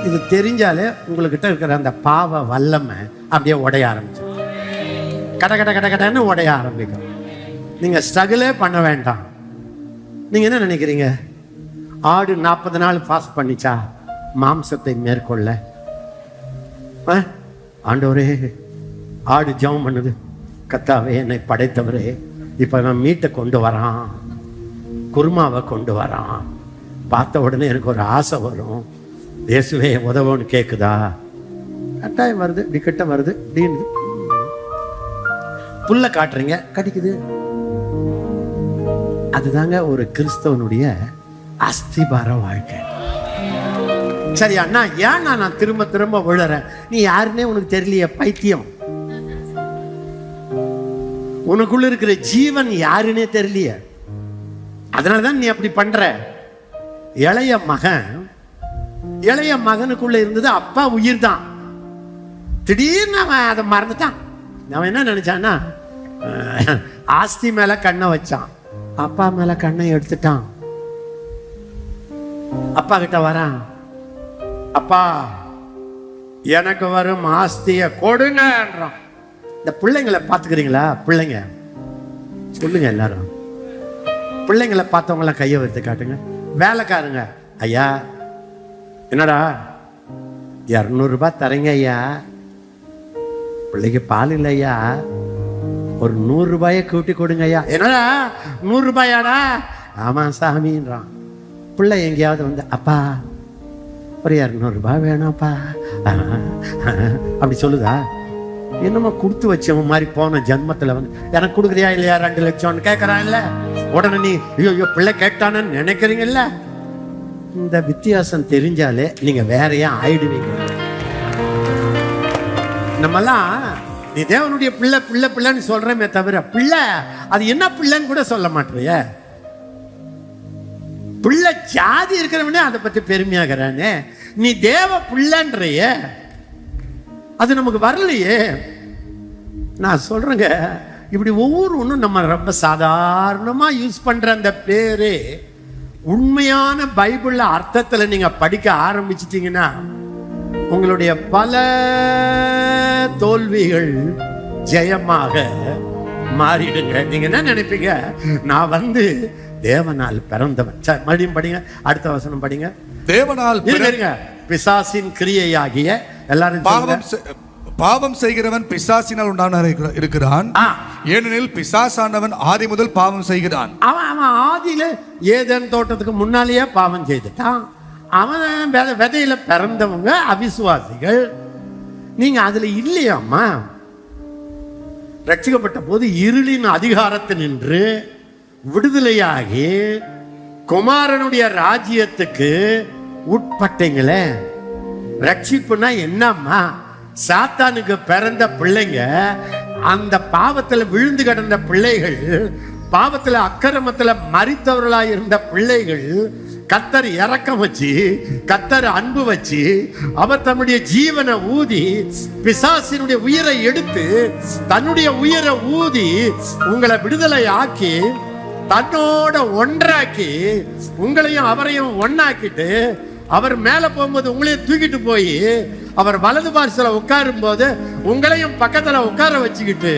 இது தெரிஞ்சாலே உங்ககிட்ட இருக்கிற அந்த பாவ வல்லமை அப்படியே உடைய ஆரம்பிச்சு, கட கட கட கடன்னு உடைய ஆரம்பிக்கும். நீங்க ஸ்ட்ரகிளே பண்ண வேண்டாம். நீங்க என்ன நினைக்கிறீங்க? ஆடு 40 நாள் ஃபாஸ்ட் பண்ணிச்சா மாம்சத்தை மேற்கொள்ள? ஆண்டவரே, ஆடு ஜெபம் பண்ணுது, கர்த்தாவே என்னை படைத்தவரே, இப்ப நான் மீட்டை கொண்டு வரான், குருமாவை கொண்டு வரான், பார்த்த உடனே எனக்கு ஒரு ஆசை வரும், இயேசுவே உதவுன்னு கேக்குதா? கட்டாயம் வருது, இப்படி கிட்ட வருது, இப்படின்னு புல்ல காட்டுறீங்க, கடிக்குது. அதுதாங்க ஒரு கிறிஸ்தவனுடைய அஸ்திபார வாழ்க்கை. சரி அண்ணா, ஏன் நான் திரும்ப திரும்ப விழுறேன்? நீ யாருன்னே உனக்கு தெரியலையே, பைத்தியம். உனக்குள்ள இருக்கிற ஜீவன் யாருன்னே தெரியலையே, அதனாலதான் நீ அப்படி பண்ற. இளைய மகனுக்குள்ள இருந்தது அப்பா உயிர் தான். திடீர்னு அவன் அதை மறந்துட்டான். அவன் என்ன நினைச்சான்னா, ஆஸ்தி மேல கண்ணை வச்சான், அப்பா மேல கண்ணை எடுத்துட்டான். அப்பா கிட்ட வரான், அப்பா எனக்கு வரும் ஆஸ்திய கொடுங்கன்றான். இந்த பிள்ளைங்களை பாத்துக்கிறீங்களா? பிள்ளைங்க சொல்லுங்க எல்லாரும். பிள்ளைங்களை பார்த்தவங்க கையை வைத்து காட்டுங்க. வேலைக்காரங்க, ஐயா என்னடா 200 ரூபாய் தரீங்க ஐயா, பிள்ளைக்கு பால் இல்லை ஐயா, ஒரு 100 ரூபாயை கூட்டி கொடுங்க ஐயா. என்னடா 100 ரூபாயாடா? ஆமா சாமின்றான். பிள்ளை எங்கேயாவது வந்து, அப்பா ஒரு 200 ரூபாய் வேணாப்பா அப்படி சொல்லுதா? என்னமோ கொடுத்து வச்சவன் மாதிரி போன ஜன்மத்துல வந்து எனக்கு கொடுக்குறியா இல்லையா 2 லட்சம்னு கேட்கறான் இல்ல, உடனே நீ ஐயோ பிள்ளை கேட்டானு நினைக்கிறீங்கல்ல. இந்த வித்தியாசம் தெரிஞ்சாலே நீங்க வேறையா ஆயிடுவீங்க. நம்மெல்லாம் நீ தேவனுடைய பிள்ளை பிள்ளை பிள்ளைன்னு சொல்றமே தவிர, பிள்ளை அது என்ன பிள்ளைன்னு கூட சொல்ல மாட்டேறிய. பிள்ளை ஜாதி இருக்கிறவனே அதை பத்தி பெருமையாகிறானே, நீ தேவ பிள்ளைன்றைய, அது நமக்கு வரலையே. நான் சொல்றேங்க, இப்படி ஒவ்வொரு ஒன்றும் நம்ம ரொம்ப சாதாரணமா யூஸ் பண்ற அந்த பேரு உண்மையான பைபிள்ல அர்த்தத்துல நீங்க படிக்க ஆரம்பிச்சிட்டீங்கன்னா உங்களுடைய பல தோல்விகள் ஜெயமாக மாறிடுங்க. நீங்க என்ன நினைப்பீங்க, நான் தேவனால் பிறந்தவன். மறுபடியும் படிங்க, அடுத்த வசனம் படிங்க. தேவனால் பிசாசின் கிரியையாகிய எல்லாரும் பாவம் செய்கிறவன் பிசாசினால் உண்டான இருக்கிறான். ஏனெனில் பிசாசானவன் ஆதி முதல் பாவம் செய்கிறான். அவன் ஆதியில ஏதேன் தோட்டத்துக்கு முன்னாலேயே பாவம் செய்துட்டான். அவன் விதையில பிறந்தவங்க அவிசுவாசிகள். நீங்க அதுல இல்லையாம்மா. ரட்சிக்கப்பட்ட போது இருளின் அதிகாரத்தினின்று விடுதலையாகி குமாரனுடைய ராஜ்யத்துக்கு உட்பட்டீங்களே. ரட்சிப்புனா என்னம்மா? சாத்தானுக்கு பிறந்த பிள்ளைங்க, அந்த பாவத்துல விழுந்து கிடந்த பிள்ளைகள், பாவத்துல அக்கிரமத்துல மரித்தவர்களாய் இருந்த பிள்ளைகள், கர்த்தர் இரக்கம் வச்சு, கர்த்தர் அன்பு வச்சு, அவர் தன்னுடைய ஜீவனை ஊதி பிசாசினுடைய உயிரை எடுத்து தன்னுடைய உயிரை ஊதி உங்களை விடுதலை ஆக்கி தன்னோட ஒன்றாக்கி உங்களையும் அவரையும் ஒன்னாக்கிட்டு அவர் மேல போகும்போது உங்களையும் தூக்கிட்டு போய் அவர் வலது பார்சல உட்காரும் போது உங்களையும் பக்கத்துல உட்கார வச்சுக்கிட்டு,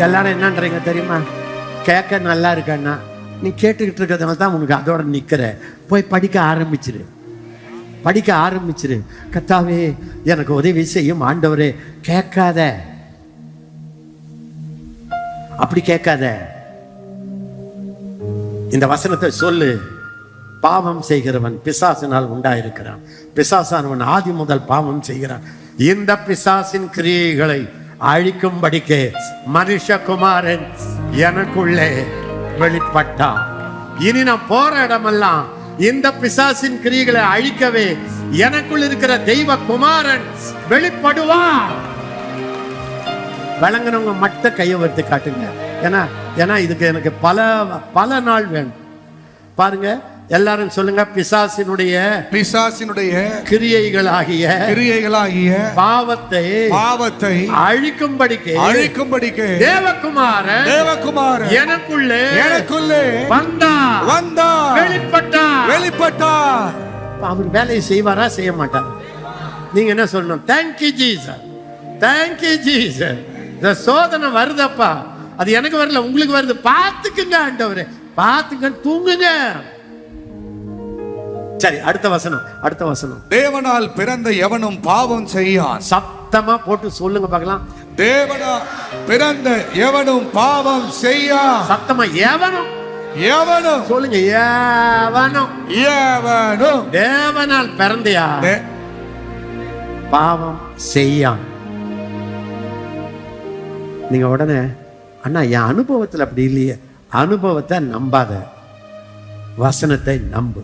எல்லாரும் என்னன்றீங்க தெரியுமா? கேட்க நல்லா இருக்கண்ணா, நீ கேட்டுக்கிட்டு இருக்கிறதுனால தான் உனக்கு அதோட நிக்கிற. போய் படிக்க ஆரம்பிச்சிரு, படிக்க ஆரம்பிச்சிரு. கர்த்தாவே எனக்கு உதவி செய்யும் ஆண்டவரே. கேட்காத, அப்படி கேட்காத. இந்த வசனத்தை சொல்லு. பாவம் செய்கிறவன் பிசாசினால் உண்டாயிருக்கிறான். பிசாசானவன் ஆதி முதல் பாவம் செய்கிறான். இந்த பிசாசின் கிரியைகளை அழிக்கும்படிக்கு மனுஷகுமாரன் எனக்குள்ளே வெளிப்பட்டான். இனி நான் போற இடமெல்லாம் இந்த பிசாசின் கிரியைகளை அழிக்கவே எனக்குள் இருக்கிற தெய்வ குமாரன் வெளிப்படுவார். வழங்கினவங்க மட்டும் கையை வர்த்து காட்டுங்க. ஏன்னா இதுக்கு எனக்கு பல நாள் வேணும். பாருங்க, எல்லாரும் சொல்லுங்க. பிசாசினுடைய கிரியைகளாகிய பாவத்தை அழிக்கும்படிக்கு தேவகுமாரன் எனக்குள்ளே வந்தார், வெளிப்பட்டார். அவர் வேலையை செய்வாரா செய்ய மாட்டார்? நீங்க என்ன சொல்லணும்? Thank you Jesus, thank you Jesus. இந்த சோதனை வருதப்பா, அது எனக்கு வரல, உங்களுக்கு வருது. பார்த்துக்குங்க ஆண்டவரே, பார்த்துங்க, தூங்குங்க. சரி, அடுத்த வசனம். தேவனால் பிறந்த எவனும் பாவம் செய்யான். சத்தமா போட்டு சொல்லுங்க பார்க்கலாம். தேவனால் பிறந்த எவனும் பாவம் செய்யான். சத்தமா எவனும் சொல்லுங்க. எவனும் தேவனால் பிறந்தையா பாவம் செய்யான். நீங்க உடனே அண்ணா என் அனுபவத்தில் அப்படி இல்லையே. அனுபவத்தை நம்பாத, வசனத்தை நம்பு.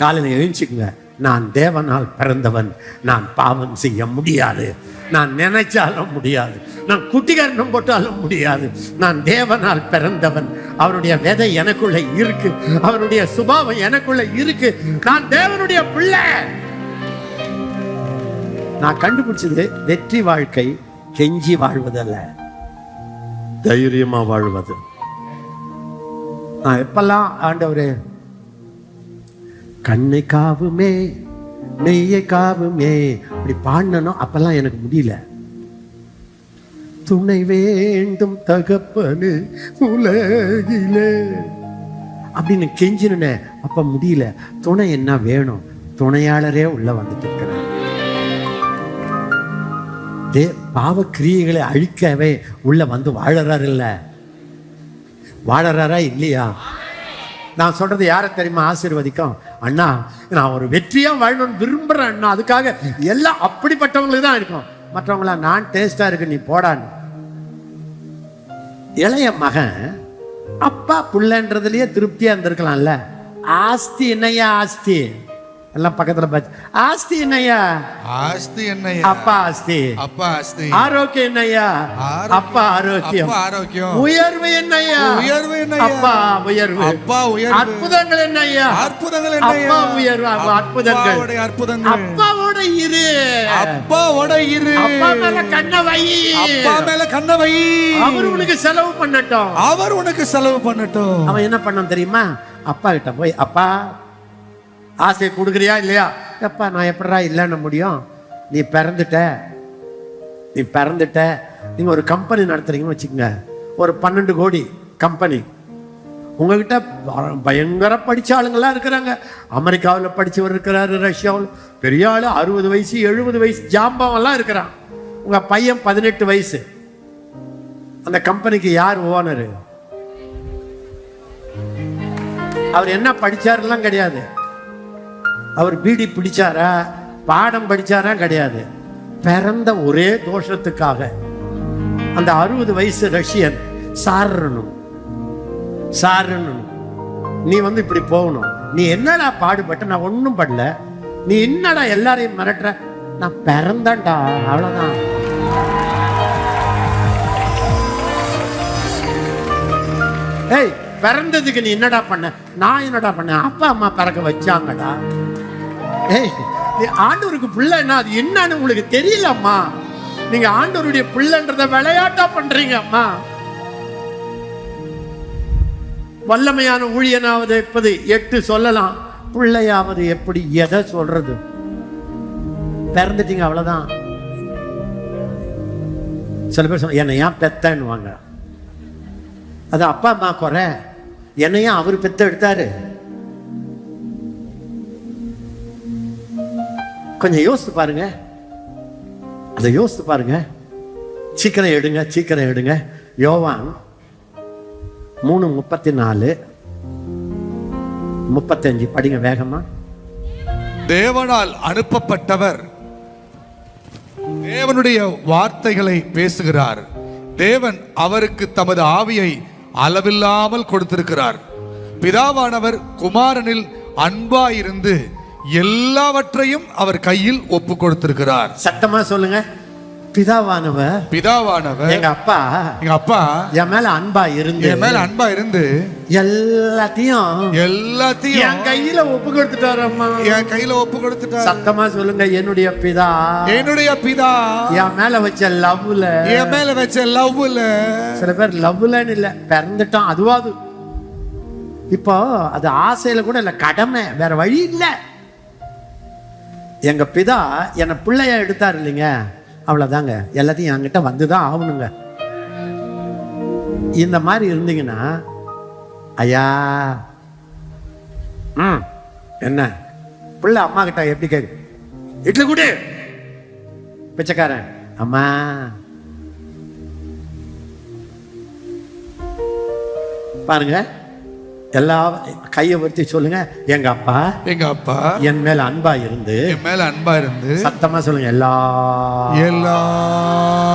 காலையில் எழுந்துச்சுக்குங்க. நான் தேவனால் பிறந்தவன், நான் பாவம் செய்ய முடியாது. நான் நினைச்சாலும் முடியாது, நான் குட்டிகரணம் போட்டாலும் முடியாது. நான் தேவனால் பிறந்தவன். அவருடைய விதை எனக்குள்ள இருக்கு, அவருடைய சுபாவம் எனக்குள்ள இருக்கு. நான் தேவனுடைய பிள்ளை. நான் கண்டுபிடிச்சது வெற்றி வாழ்க்கை கெஞ்சி வாழ்வதல்ல, தைரியமா வாழ்வது. நான் எப்பெல்லாம் ஆண்டவரே கண்ணை காவுமே மெய்யை காவுமே அப்படி பாடணும், அப்பெல்லாம் எனக்கு முடியல. துணை வேண்டும் தகப்பனு உலகிலே அப்படின்னு கெஞ்சினே, அப்ப முடியல. துணை என்ன வேணும்? துணையாளரே உள்ள வந்துட்டு இருக்கிறார். பாவ கிரியைகளை அழிக்கவே உள்ள வந்து வாழறாரா இல்லையா? நான் சொல்றது யாரை தெரியுமா ஆசீர்வதிக்கும்? அண்ணா நான் ஒரு வெற்றியா வாழணும்னு விரும்புறேன் அண்ணா, அதுக்காக எல்லாம் அப்படிப்பட்டவங்களுக்கு தான் இருக்கும். மற்றவங்களா நான் டேஸ்டா இருக்கு நீ போடான்னு. இளைய மகன் அப்பா புள்ளன்றதுலயே திருப்தியா இருந்திருக்கலாம்ல. ஆஸ்தி என்னையா? ஆஸ்தி எல்லாம் பக்கத்துல பார்த்து, ஆஸ்தி என்னையா? ஆஸ்தி என்னையா? அப்பா ஆஸ்தி, அப்பா ஆஸ்தி. ஆரோக்கியம் என்னையா? அப்பா ஆரோக்கியம். உயர்வு என்னையா? உயர்வு என்னையா? அப்பா உயர்வு. அப்பா உயர்வு. அற்புதங்கள் என்னையா? அற்புதங்கள் என்னையா? அப்பா உயர்வு. அற்புதங்கள். அற்புதங்கள். அப்பாவோட அப்பாவோட இரு, அப்பாவோட இரு, அப்பா மேல கண்ணை வை, அப்பா மேல கண்ணை வை. அவர் உனக்கு செலவு பண்ணட்டும், அவர் உனக்கு செலவு பண்ணட்டும். அவன் என்ன பண்ணான் தெரியுமா? அப்பா கிட்ட போய், அப்பா ஆசையை கொடுக்குறியா இல்லையா? அப்பா நான் எப்படா இல்லைன்னு முடியும்? நீ பிறந்துட்ட, நீங்க ஒரு கம்பெனி நடத்துறீங்கன்னு வச்சுக்கோங்க, ஒரு 12 கோடி கம்பெனி. உங்ககிட்ட பயங்கர படிச்ச ஆளுங்கெல்லாம் இருக்கிறாங்க. அமெரிக்காவில் படிச்சவர் இருக்கிறாரு, ரஷ்யாவில் பெரிய ஆளு 60 வயசு 70 வயசு ஜாம்பவெல்லாம் இருக்கிறான். உங்க பையன் 18 வயசு. அந்த கம்பெனிக்கு யார் ஓனரு? அவர் என்ன படிச்சாருலாம் கிடையாது. அவர் பீடி பிடிச்சாரா, பாடம் படிச்சாரா கிடையாது. பிறந்த ஒரே தோஷத்துக்காக அந்த 60 வயசு ரஷ்யன் சாரணும், நீ வந்து இப்படி போகணும், நீ என்னடா பாடுபட்ட? நான் ஒன்றும் படல, நீ என்னடா எல்லாரையும் மிரட்டுற? நான் பிறந்தேன்டா, அவ்வளவுதான். ஏய், பிறந்ததுக்கு நீ என்னடா பண்ண? நான் என்னடா பண்ண? அப்பா அம்மா பிறக்க வச்சாங்கடா. ஏய், நீ ஆண்டவருக்கு பிள்ளைன்னா அது என்னன்னு உங்களுக்கு தெரியலம்மா. நீங்க ஆண்டவருடைய பிள்ளைன்றத விளையாட்டா பண்றீங்க அம்மா. வல்லமையான ஊழியனாவது எப்பது 8 சொல்லலாம், பிள்ளையாவது எப்படி? எதை சொல்றது? பிறந்துட்டீங்க, அவ்வளவுதான். சில பேர் சொல்ல, என்னை ஏன் பெத்தன்னு வாங்க, அது அப்பா அம்மா குறை. என்னையா அவர் பெத்த எடுத்தாரு? கொஞ்சம் யோசித்து பாருங்க, அதை யோசித்து பாருங்க. சீக்கிரம் எடுங்க. யோவான் 3:34 35 படிங்க வேகமா. தேவனால் அனுப்பப்பட்டவர் தேவனுடைய வார்த்தைகளை பேசுகிறார். தேவன் அவருக்கு தமது ஆவியை அளவில்லாமல் கொடுத்திருக்கிறார். பிதாவானவர் குமாரனில் அன்பாயிருந்து எல்லாவற்றையும் அவர் கையில் ஒப்பு கொடுத்திருக்கிறார். சத்தமா சொல்லுங்க. பிதாவானவர் எங்க அப்பா என் மேல அன்பா இருந்து எல்லாத்தையும் என் கையில ஒப்பு கொடுத்துட்டாரு. சத்தமா சொல்லுங்க. என்னுடைய பிதா என் மேல வச்ச லவ்ல. சில பேர் லவ்லன்னு இல்ல, பிறந்துட்டான் அதுவாது. இப்போ அது ஆசையில கூட இல்ல, கடமை, வேற வழி இல்ல. எங்க பிதா என்னை பிள்ளையா எடுத்தாரு இல்லைங்க, அவ்வளவுதாங்க. எல்லாத்தையும் என்கிட்ட வந்துதான் ஆகணுங்க. இந்த மாதிரி இருந்தீங்கன்னா, ஐயா என்ன பிள்ளை அம்மா கிட்ட எப்படி கேட்கு? இட்லி கூட பிச்சைக்காரன் அம்மா. பாருங்க, எல்லா கையை வச்சு சொல்லுங்க. எங்க அப்பா என் மேல அன்பா இருந்து சத்தமா சொல்லுங்க. எல்லாவற்றையும்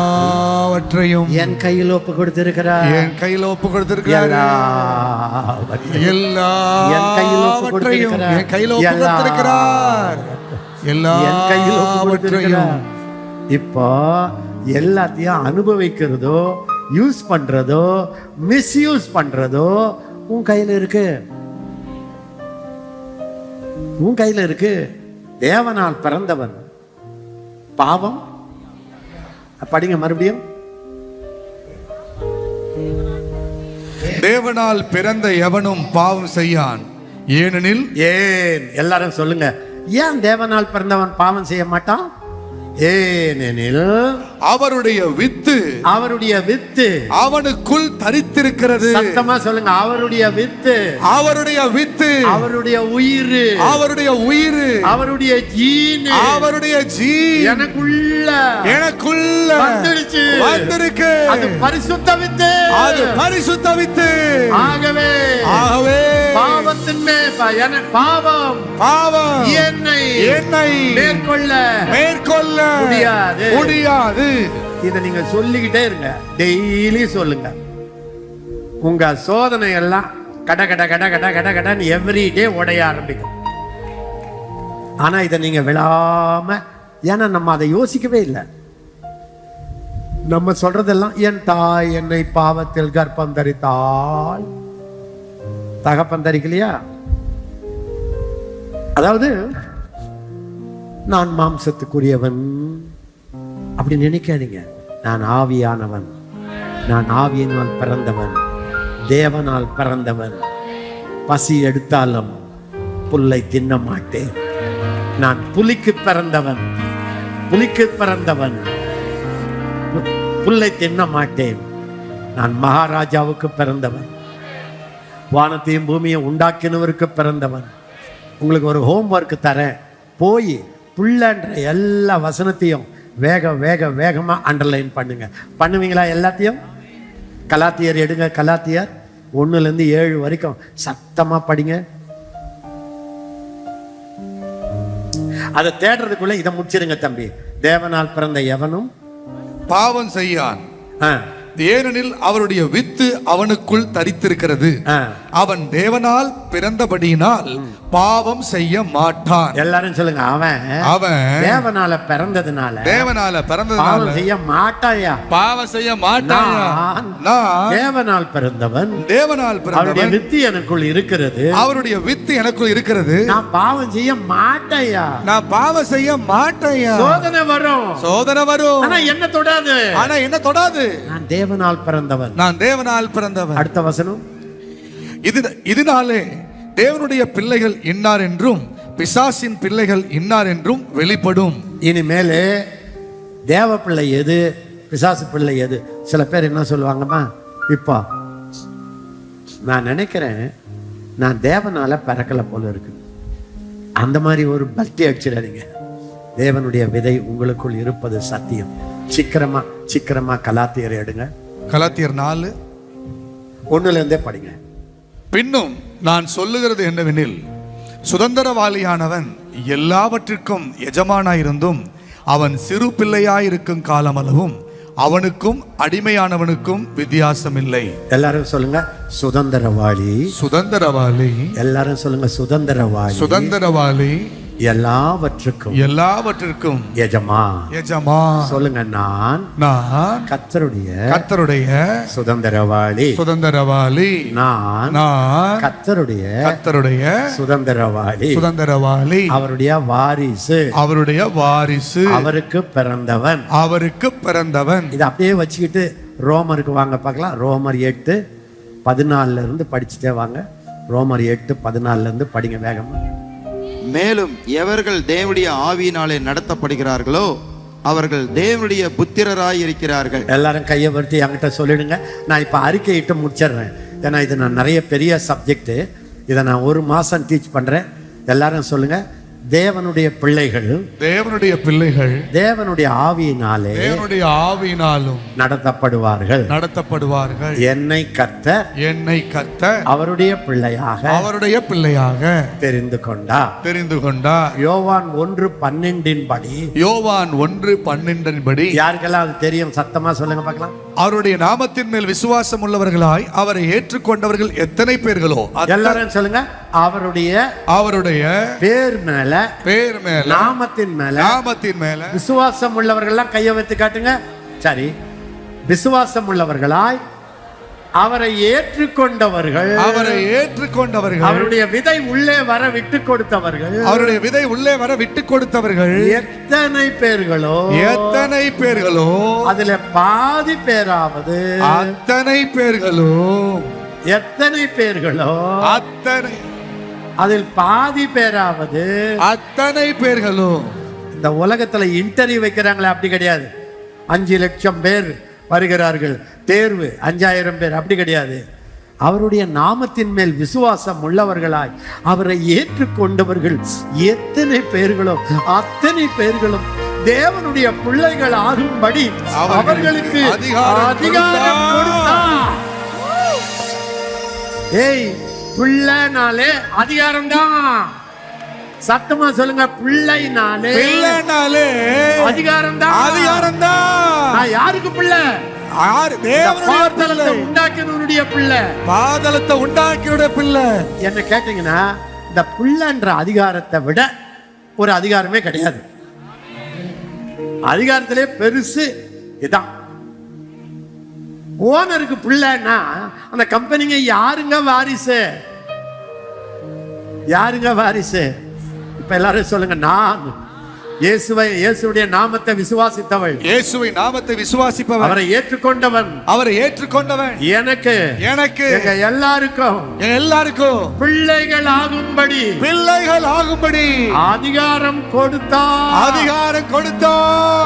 என் கையில் ஒப்பு கொடுத்திருக்கிறார். என் கையில் ஒப்பு கொடுத்திருக்கிறார். இப்போ எல்லாத்தையும் அனுபவிக்கிறதோ, யூஸ் பண்றதோ, மிஸ்யூஸ் பண்றதோ உன் கையில இருக்கு. தேவனால் பிறந்தவன் பாவம். படிங்க மறுபடியும். தேவனால் பிறந்த எவனும் பாவம் செய்யான். ஏனெனில் எல்லாரும் சொல்லுங்க, ஏன் தேவனால் பிறந்தவன் பாவம் செய்ய மாட்டான்? ஏனெனில் அவருடைய வித்து அவனுக்குள் தரித்திருக்கிறது. சத்தமா சொல்லுங்க. அவருடைய வித்து அவருடைய உயிர் அவருடைய ஜீன் எனக்குள்ள வந்திருக்கு. அது பரிசுத்த வித்து. ஆகவே பாவத்தின் பாவம் என்னை மேற்கொள்ள முடியாது. இதை நீங்க சொல்லிக்கிட்டே இருங்க, டெய்லி சொல்லுங்க. உங்க சோதனை எல்லாம் கட எவ்ரி டே உடைய ஆரம்பிக்கும். ஆனா இதை நீங்க விழாம, ஏன்னா நம்ம அதை யோசிக்கவே இல்லை. நம்ம சொல்றதெல்லாம், என் தாய் என்னை பாவத்தில் கர்ப்பம் தரித்தாள். தகப்பன் தரிக்கலையா? அதாவது நான் மாம்சத்துக்குரியவன் அப்படி நினைக்காதீங்க. நான் ஆவியானவன், நான் ஆவியினால் பிறந்தவன், தேவனால் பிறந்தவன். பசி எடுத்தாலும் புல்லை தின்ன மாட்டேன். நான் புலிக்கு பிறந்தவன், புலிக்கு பிறந்தவன், புல்லை தின்ன மாட்டேன். நான் மகாராஜாவுக்கு பிறந்தவன், வானத்தையும் பூமியை உண்டாக்கினவருக்கு பிறந்தவன். உங்களுக்கு ஒரு ஹோம்ஒர்க் தரேன். போய் புள்ளன்ற எல்லா வசனத்தையும் வேகமா அண்டர்லைன் பண்ணுங்க. பண்ணுவீங்களா? எல்லாத்தையும் கலாத்தியர் எடுங்க. கலாத்தியர் 1 to 7 வரைக்கும் சத்தமா படிங்க. அதை தேடுறதுக்குள்ள இதை முடிச்சிருங்க தம்பி. தேவனால் பிறந்த எவனும் பாவம் செய்யான், ஏனெனில் அவருடைய வித்து அவனுக்குள் தரித்திருக்கிறது. அவன் தேவனால் பிறந்தபடியினால் பாவம் செய்ய மாட்டான். எல்லாரும் சொல்லுங்க, அவன் தேவனால பிறந்ததுனால பாவம் செய்ய மாட்டாயா. பாவம் செய்ய மாட்டாயா. நான் தேவனால் பிறந்தவன், அவருடைய வித்து எனக்குள் இருக்கிறது, அவருடைய வித்து எனக்குள் இருக்கிறது. நான் பாவம் செய்ய மாட்டாயா. நான் பாவம் செய்ய மாட்டாயா. சோதனை வரும், ஆனா என்ன தொடாது. நான் தேவனால் பிறந்தவன், நான் தேவனால் பிறந்தவன். அடுத்த வசனம், இதனாலே தேவனுடைய பிள்ளைகள் இன்னார் என்றும் பிசாசின் பிள்ளைகள் இன்னார் என்றும் வெளிப்படும். இனிமேலே தேவ பிள்ளை எது, பிசாசு பிள்ளை எது? சில பேர் என்ன சொல்லுவாங்கம்மா, இப்போ நான் நினைக்கிறேன் நான் தேவனால பிறக்கல போல இருக்கு. அந்த மாதிரி ஒரு பக்தி அடிச்சிடாதீங்க. தேவனுடைய விதை உங்களுக்குள் இருப்பது சத்தியம். சீக்கிரமா கலாத்தியரை எடுங்க. கலாத்தியர் 4:1 படிங்க. பின்னும் நான் சொல்லுகிறது என்னவெனில், சுதந்திரவாளியானவன் எல்லாவற்றிற்கும் எஜமானாயிருந்தும் அவன் சிறு பிள்ளையாயிருக்கும் காலமளவும் அவனுக்கும் அடிமையானவனுக்கும் வித்தியாசம் இல்லை. எல்லாரும் சொல்லுங்க, சுதந்திரவாளி. எல்லாரும் சொல்லுங்க, சுதந்திரவாளி. எல்லாவற்றுக்கும் எஜமான். சொல்லுங்க, நான் கர்த்தருடைய சுதந்திரவாளி. நான் கர்த்தருடைய சுதந்திரவாளி. அவருடைய வாரிசு. அவருக்கு பிறந்தவன். இதை அப்படியே வச்சுக்கிட்டு ரோமருக்கு வாங்க பார்க்கலாம். ரோமர் 8:14 படிச்சுட்டே வாங்க. ரோமர் 8:14 படிங்க வேகமா. மேலும் எவர்கள் தேவனுடைய ஆவியினாலே நடத்தப்படுகிறார்களோ அவர்கள் தேவனுடைய புத்திரராய் இருக்கிறார்கள். எல்லாரும் கையை வருத்தி என்கிட்ட சொல்லிடுங்க. நான் இப்ப அறிக்கையிட்டு முடிச்சிடுறேன். ஏன்னா இது நான் நிறைய பெரிய சப்ஜெக்ட். இதை நான் 1 மாசம் டீச் பண்றேன். எல்லாரும் சொல்லுங்க, தேவனுடைய பிள்ளைகள் தேவனுடைய ஆவியினாலும் நடத்தப்படுவார்கள். என்னை கர்த்தர் அவருடைய பிள்ளையாக தெரிந்து கொண்டார். யோவான் 1:12 படி யாருக்கெல்லாம் அது தெரியும் சத்தமா சொல்லுங்க பார்க்கலாம். அவருடைய நாமத்தின் மேல் விசுவாசம் உள்ளவர்களாய் அவரை ஏற்றுக்கொண்டவர்கள் எத்தனை பேர்களோ. எல்லாரும் சொல்லுங்க, அவருடைய பேர் மேல நாமத்தின் மேல விசுவாசம் உள்ளவர்கள் கையை வைத்து காட்டுங்க. சரி, விசுவாசம் உள்ளவர்களாய் அவரை ஏற்றுக்கொண்டவர்கள், அவருடைய விதை உள்ளே வர விட்டு கொடுத்தவர்கள் எத்தனை பேர்களோ அதுல பாதி பேராவது அதில் பாதி பேராவது அத்தனை பேர்களும். இந்த உலகத்துல இன்டர்வியூ வைக்கிறாங்களே, அப்படி கிடையாது. 5 லட்சம் பேர் வருகிறார்கள், தேர்வு 5000 பேர், அப்படி கிடையாது. அவருடைய நாமத்தின் மேல் விசுவாசம் உள்ளவர்களாய் அவரை ஏற்றுக்கொண்டவர்கள் எத்தனை பேர்களோ அத்தனை பேர்களும் தேவனுடைய பிள்ளைகள் ஆகும்படி அவர்களுக்கு அதிகாரம் கொடுத்தார். ஏய், பிள்ளைனாலே அதிகாரம் தான். சத்தமா சொல்லுங்க, பிள்ளைனாலே அதிகாரம் தான். நான் யாருக்கு பிள்ளை? பாதாளத்தை உண்டாக்கினுடைய பிள்ளை. என்ன கேட்டீங்கன்னா, இந்த பிள்ளைன்ற அதிகாரத்தை விட ஒரு அதிகாரமே கிடையாது. அதிகாரத்திலே பெருசு இதான். ஓனருக்கு பிள்ளைன்னா அந்த கம்பெனிங்க யாருங்க வாரிசு? இப்ப எல்லாரும் சொல்லுங்க, இயேசுடைய நாமத்தை விசுவாசித்தவள், இயேசுவை நாமத்தை விசுவாசிப்பவன், அவரை ஏற்றுக்கொண்டவன், அவரை ஏற்றுக்கொண்டவன் எனக்கு எங்க எல்லாருக்கும் பிள்ளைகள் ஆகும்படி அதிகாரம் கொடுத்தார்.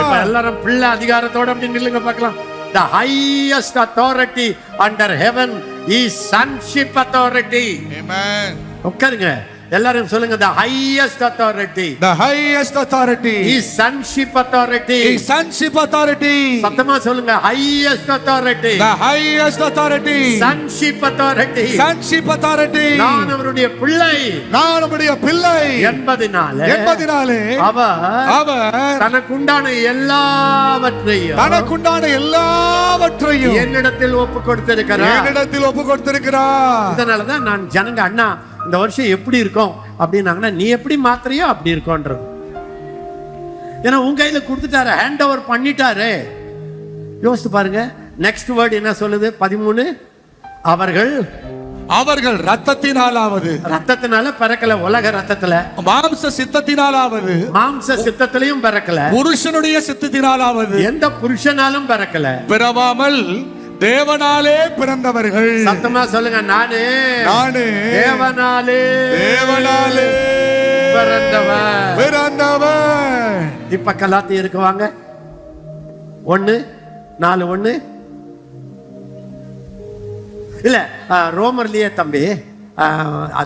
இப்ப எல்லாரும் பிள்ளை அதிகாரத்தோட அப்படி நில்லுங்க பார்க்கலாம். The highest authority under heaven is sonship authority. Amen. உட்காருங்க, எல்லாரும் சொல்லுங்க. The highest authority is sonship authority. சத்தமா சொல்லுங்க. highest authority sonship authority. நான் அவருடைய பிள்ளை என்பதினாலே அவர் தனக்குண்டான எல்லாவற்றையும் என்னிடத்தில் ஒப்பு கொடுத்திருக்கிறார். இதனாலதான் நான் ஜனங்க, அண்ணா இந்த வருஷம் எப்படி இருக்கும் அப்படின்னாங்கன்னா, நீ எப்படி மாத்திரையோ அப்படி இருக்கோன்றது. ஏன்னா உங்க கையில கொடுத்துட்டாரு, ஹேண்ட் ஓவர் பண்ணிட்டாரு. யோசித்து பாருங்க. நெக்ஸ்ட் வேர்ட் என்ன சொல்லுது? 13. அவர்கள் ரத்தத்தினால பிறக்கல, உலக ரத்தத்துல, மாம்ச சித்தத்திலையும் பிறக்கல, புருஷனுடைய சித்தத்தினாலாவது, எந்த புருஷனாலும் பிறக்கல, பிறவாமல் தேவனாலே பிறந்தவர்கள். சத்தமா சொல்லுங்க. நானே தேவனாலே பிறந்தவன். இப்ப கலாத்தியருக்கு இருக்குவாங்க 1:4. இல்ல, ரோமர்லயே தம்பி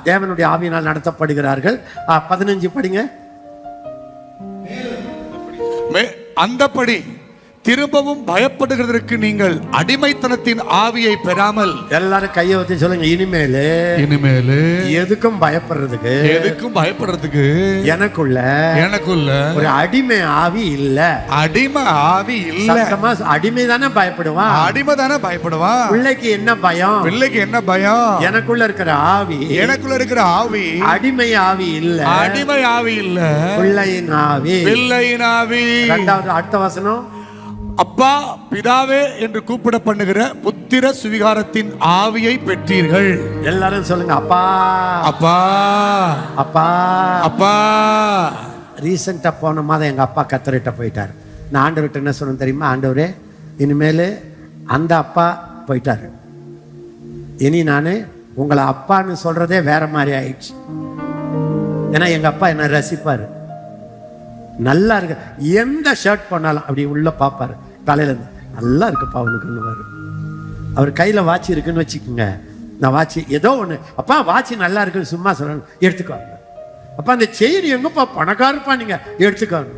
தேவனுடைய ஆவியினால் நடத்தப்படுகிறார்கள். 15 படிங்க. அந்தப்படி திரும்பவும் பயப்படுகிறதற்கு நீங்கள் அடிமைத்தனத்தின் ஆவியை பெறாமல். எல்லாரும் கையை வச்சு சொல்லுங்க. இனிமேலு எதுக்கும் பயப்படுறதுக்கு எனக்குள்ள ஒரு அடிமை ஆவி இல்ல. அடிமை தானே பயப்படுவான். பிள்ளைக்கு என்ன பயம்? எனக்குள்ள இருக்கிற ஆவி அடிமை ஆவி இல்ல. பிள்ளையின் ஆவி. அடுத்த வசனம். அப்பா பிதாவே என்று கூப்பிட பண்ணுகிற புத்திர சுவிகாரத்தின் ஆவியை பெற்றீர்கள். எல்லாரும் சொல்லுங்க. அப்பா. ரீசெண்டா போன மாதம் எங்க அப்பா கத்தரிட்ட போயிட்டாரு. நான் ஆண்டவர்கிட்ட என்ன சொன்னேன் தெரியுமா? ஆண்டவரே, இனிமேல் அந்த அப்பா போயிட்டாரு, இனி நானு உங்களை அப்பான்னு சொல்றதே வேற மாதிரி ஆயிடுச்சு. ஏன்னா எங்க அப்பா என்ன ரசிப்பாரு, நல்லா இருக்கு. எந்த ஷர்ட் பண்ணாலும் அப்படி உள்ள பாப்பாரு, தலையில இருந்து நல்லா இருக்குப்பா அவனுக்குன்னு. அவர் கையில வாட்சி இருக்குன்னு வச்சுக்கோங்க. நான் வாட்சி ஏதோ ஒண்ணு, அப்பா வாட்சி நல்லா இருக்குன்னு சும்மா சொல்லணும், எடுத்துக்கோங்க. அப்பா இந்த செயின் எங்கப்பா, பணக்காரப்பா நீங்க, எடுத்துக்கோங்க.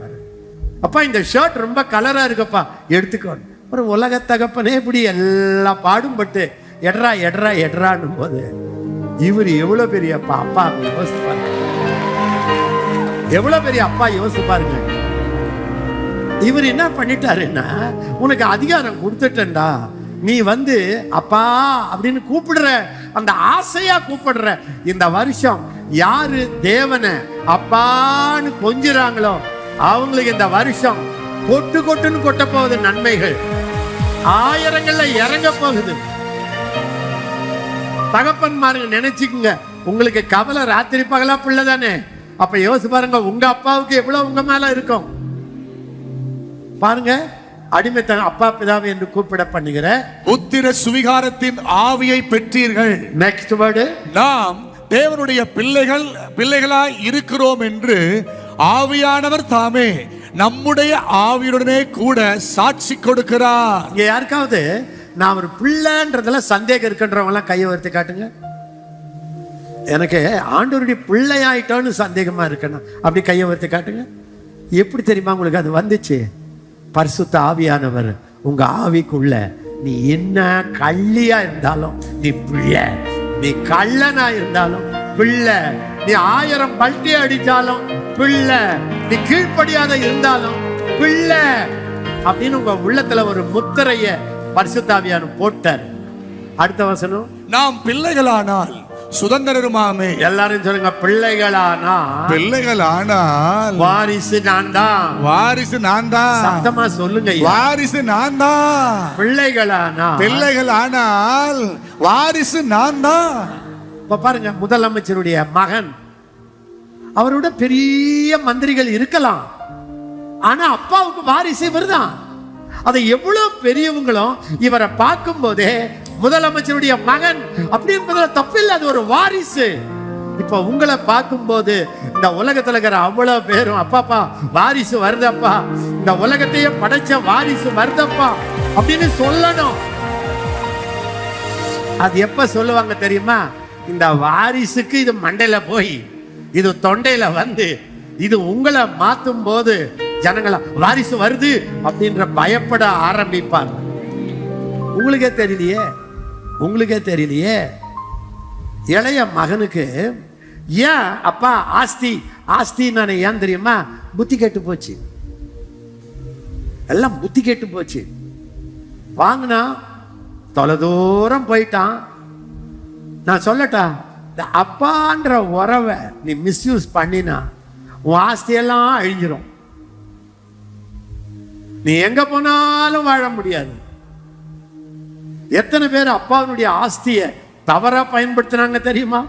அப்பா இந்த ஷர்ட் ரொம்ப கலரா இருக்குப்பா, எடுத்துக்கோங்க. ஒரு உலக தகப்பனே இப்படி எல்லா பாடும் பட்டு எட்ரான்னும் போது இவர் எவ்வளவு பெரிய அப்பா யோசிச்சு பாருங்க. எவ்வளவு பெரிய அப்பா யோசிச்சு பாருங்க. இவர் என்ன பண்ணிட்டாருன்னா, உனக்கு அதிகாரம் கொடுத்துட்டா, நீ அப்பா அப்படின்னு கூப்பிடுற, அந்த ஆசையா கூப்பிடுற. இந்த வருஷம் யாரு தேவனை அப்பான்னு கொஞ்சுறாங்களோ அவங்களுக்கு இந்த வருஷம் கொட்டுன்னு கொட்ட போகுது. நன்மைகள் ஆயிரங்கள்ல இறங்க போகுது. தகப்பன்மாருங்க நினைச்சுக்குங்க, உங்களுக்கு கவலை ராத்திரி பகலா பிள்ளை தானே. அப்ப யோசிச்சு பாருங்க, உங்க அப்பாவுக்கு எவ்வளவு உங்க மேல இருக்கும் பாருங்க. அடிமைத்தனம் அப்பா பிதாவை என்று கூப்பிட பண்ணுகிற புத்திர சுவிகாரத்தின் ஆவியை பெற்றீர்கள். Next word. நாம் தேவனுடைய பிள்ளைகளாய் இருக்கிறோம் என்று ஆவியானவர் தாமே நம்முடைய ஆவியுடனே கூட சாட்சி கொடுக்கிறார். இங்க யாருக்காவது நான் ஒரு பிள்ளைன்றதுல சந்தேகம் இருக்குன்றவங்க எல்லாம் கையை உயர்த்தி காட்டுங்க. எனக்கு ஆண்டவருடைய பிள்ளையாயிட்டோன்னு சந்தேகமா இருக்கணும், அப்படி கையை உயர்த்தி காட்டுங்க. எப்படி தெரியுமா உங்களுக்கு அது வந்துச்சு? பரிசுத்த ஆவியானவர் உங்க ஆவிக்குள்ள, நீ என்ன கள்ளியா இருந்தாலும் நீ பிள்ளை, நீ கள்ளனா இருந்தாலும் பிள்ளை, நீ 1000 பல்ட்டி அடிச்சாலும் பிள்ளை, நீ கீழ்ப்படியாத இருந்தாலும் பிள்ளை அப்படின்னு உங்க உள்ளத்துல ஒரு முத்திரைய பரிசுத்த ஆவியானவர் போட்டார். அடுத்த வசனம். நாம் பிள்ளைகளானால் சுதந்திரருமாமே. எல்லாரும் சொல்லுங்க. பிள்ளைகளானால் வாரிசு நான் தான். சத்தமா சொல்லுங்க. வாரிசு நான் தான். பிள்ளைகளானால் வாரிசு நான் தான். இப்ப பாருங்க, முதலமைச்சருடைய மகன், அவரோட பெரிய மந்திரிகள் இருக்கலாம், ஆனா அப்பாவுக்கு வாரிசு இவர்தான். அதை எவ்வளவு பெரியவங்களும் இவரை பார்க்கும் போதே முதலமைச்சருடைய மகன் அப்படி என்பதுல தப்பில்லை, அது ஒரு வாரிசு. இப்ப உங்களை பார்க்கும் போது இந்த உலகத்துல இருக்கிற அவ்வளவு பேரும் அப்பாப்பா வாரிசு வருதப்பா, இந்த உலகத்தையே படைச்ச வாரிசு வருதப்பா அப்படின்னு சொல்லணும். அது எப்ப சொல்லுவாங்க தெரியுமா? இந்த வாரிசுக்கு இது மண்டையில போய் இது தொண்டையில வந்து இது உங்களை மாத்தும் போது ஜனங்கள வாரிசு வருது அப்படின்ற பயப்பட ஆரம்பிப்பாங்க. உங்களுக்கே தெரியலையே. இளைய மகனுக்கு ஏன் அப்பா ஆஸ்தி நான் ஏன் தெரியுமா? புத்தி கெட்டு போச்சு, எல்லாம் புத்தி கெட்டு போச்சு. வாங்கினா தொலைதூரம் போயிட்டான். நான் சொல்லட்டா, இந்த அப்பான்ற உறவை நீ மிஸ்யூஸ் பண்ணினா உன் ஆஸ்தியெல்லாம் அழிஞ்சிரும். நீ எங்க போனாலும் வாழ முடியாது. எத்தனை பேர் அப்பாவுடைய ஆஸ்தியை தவறா பயன்படுத்தினாங்க தெரியுமா?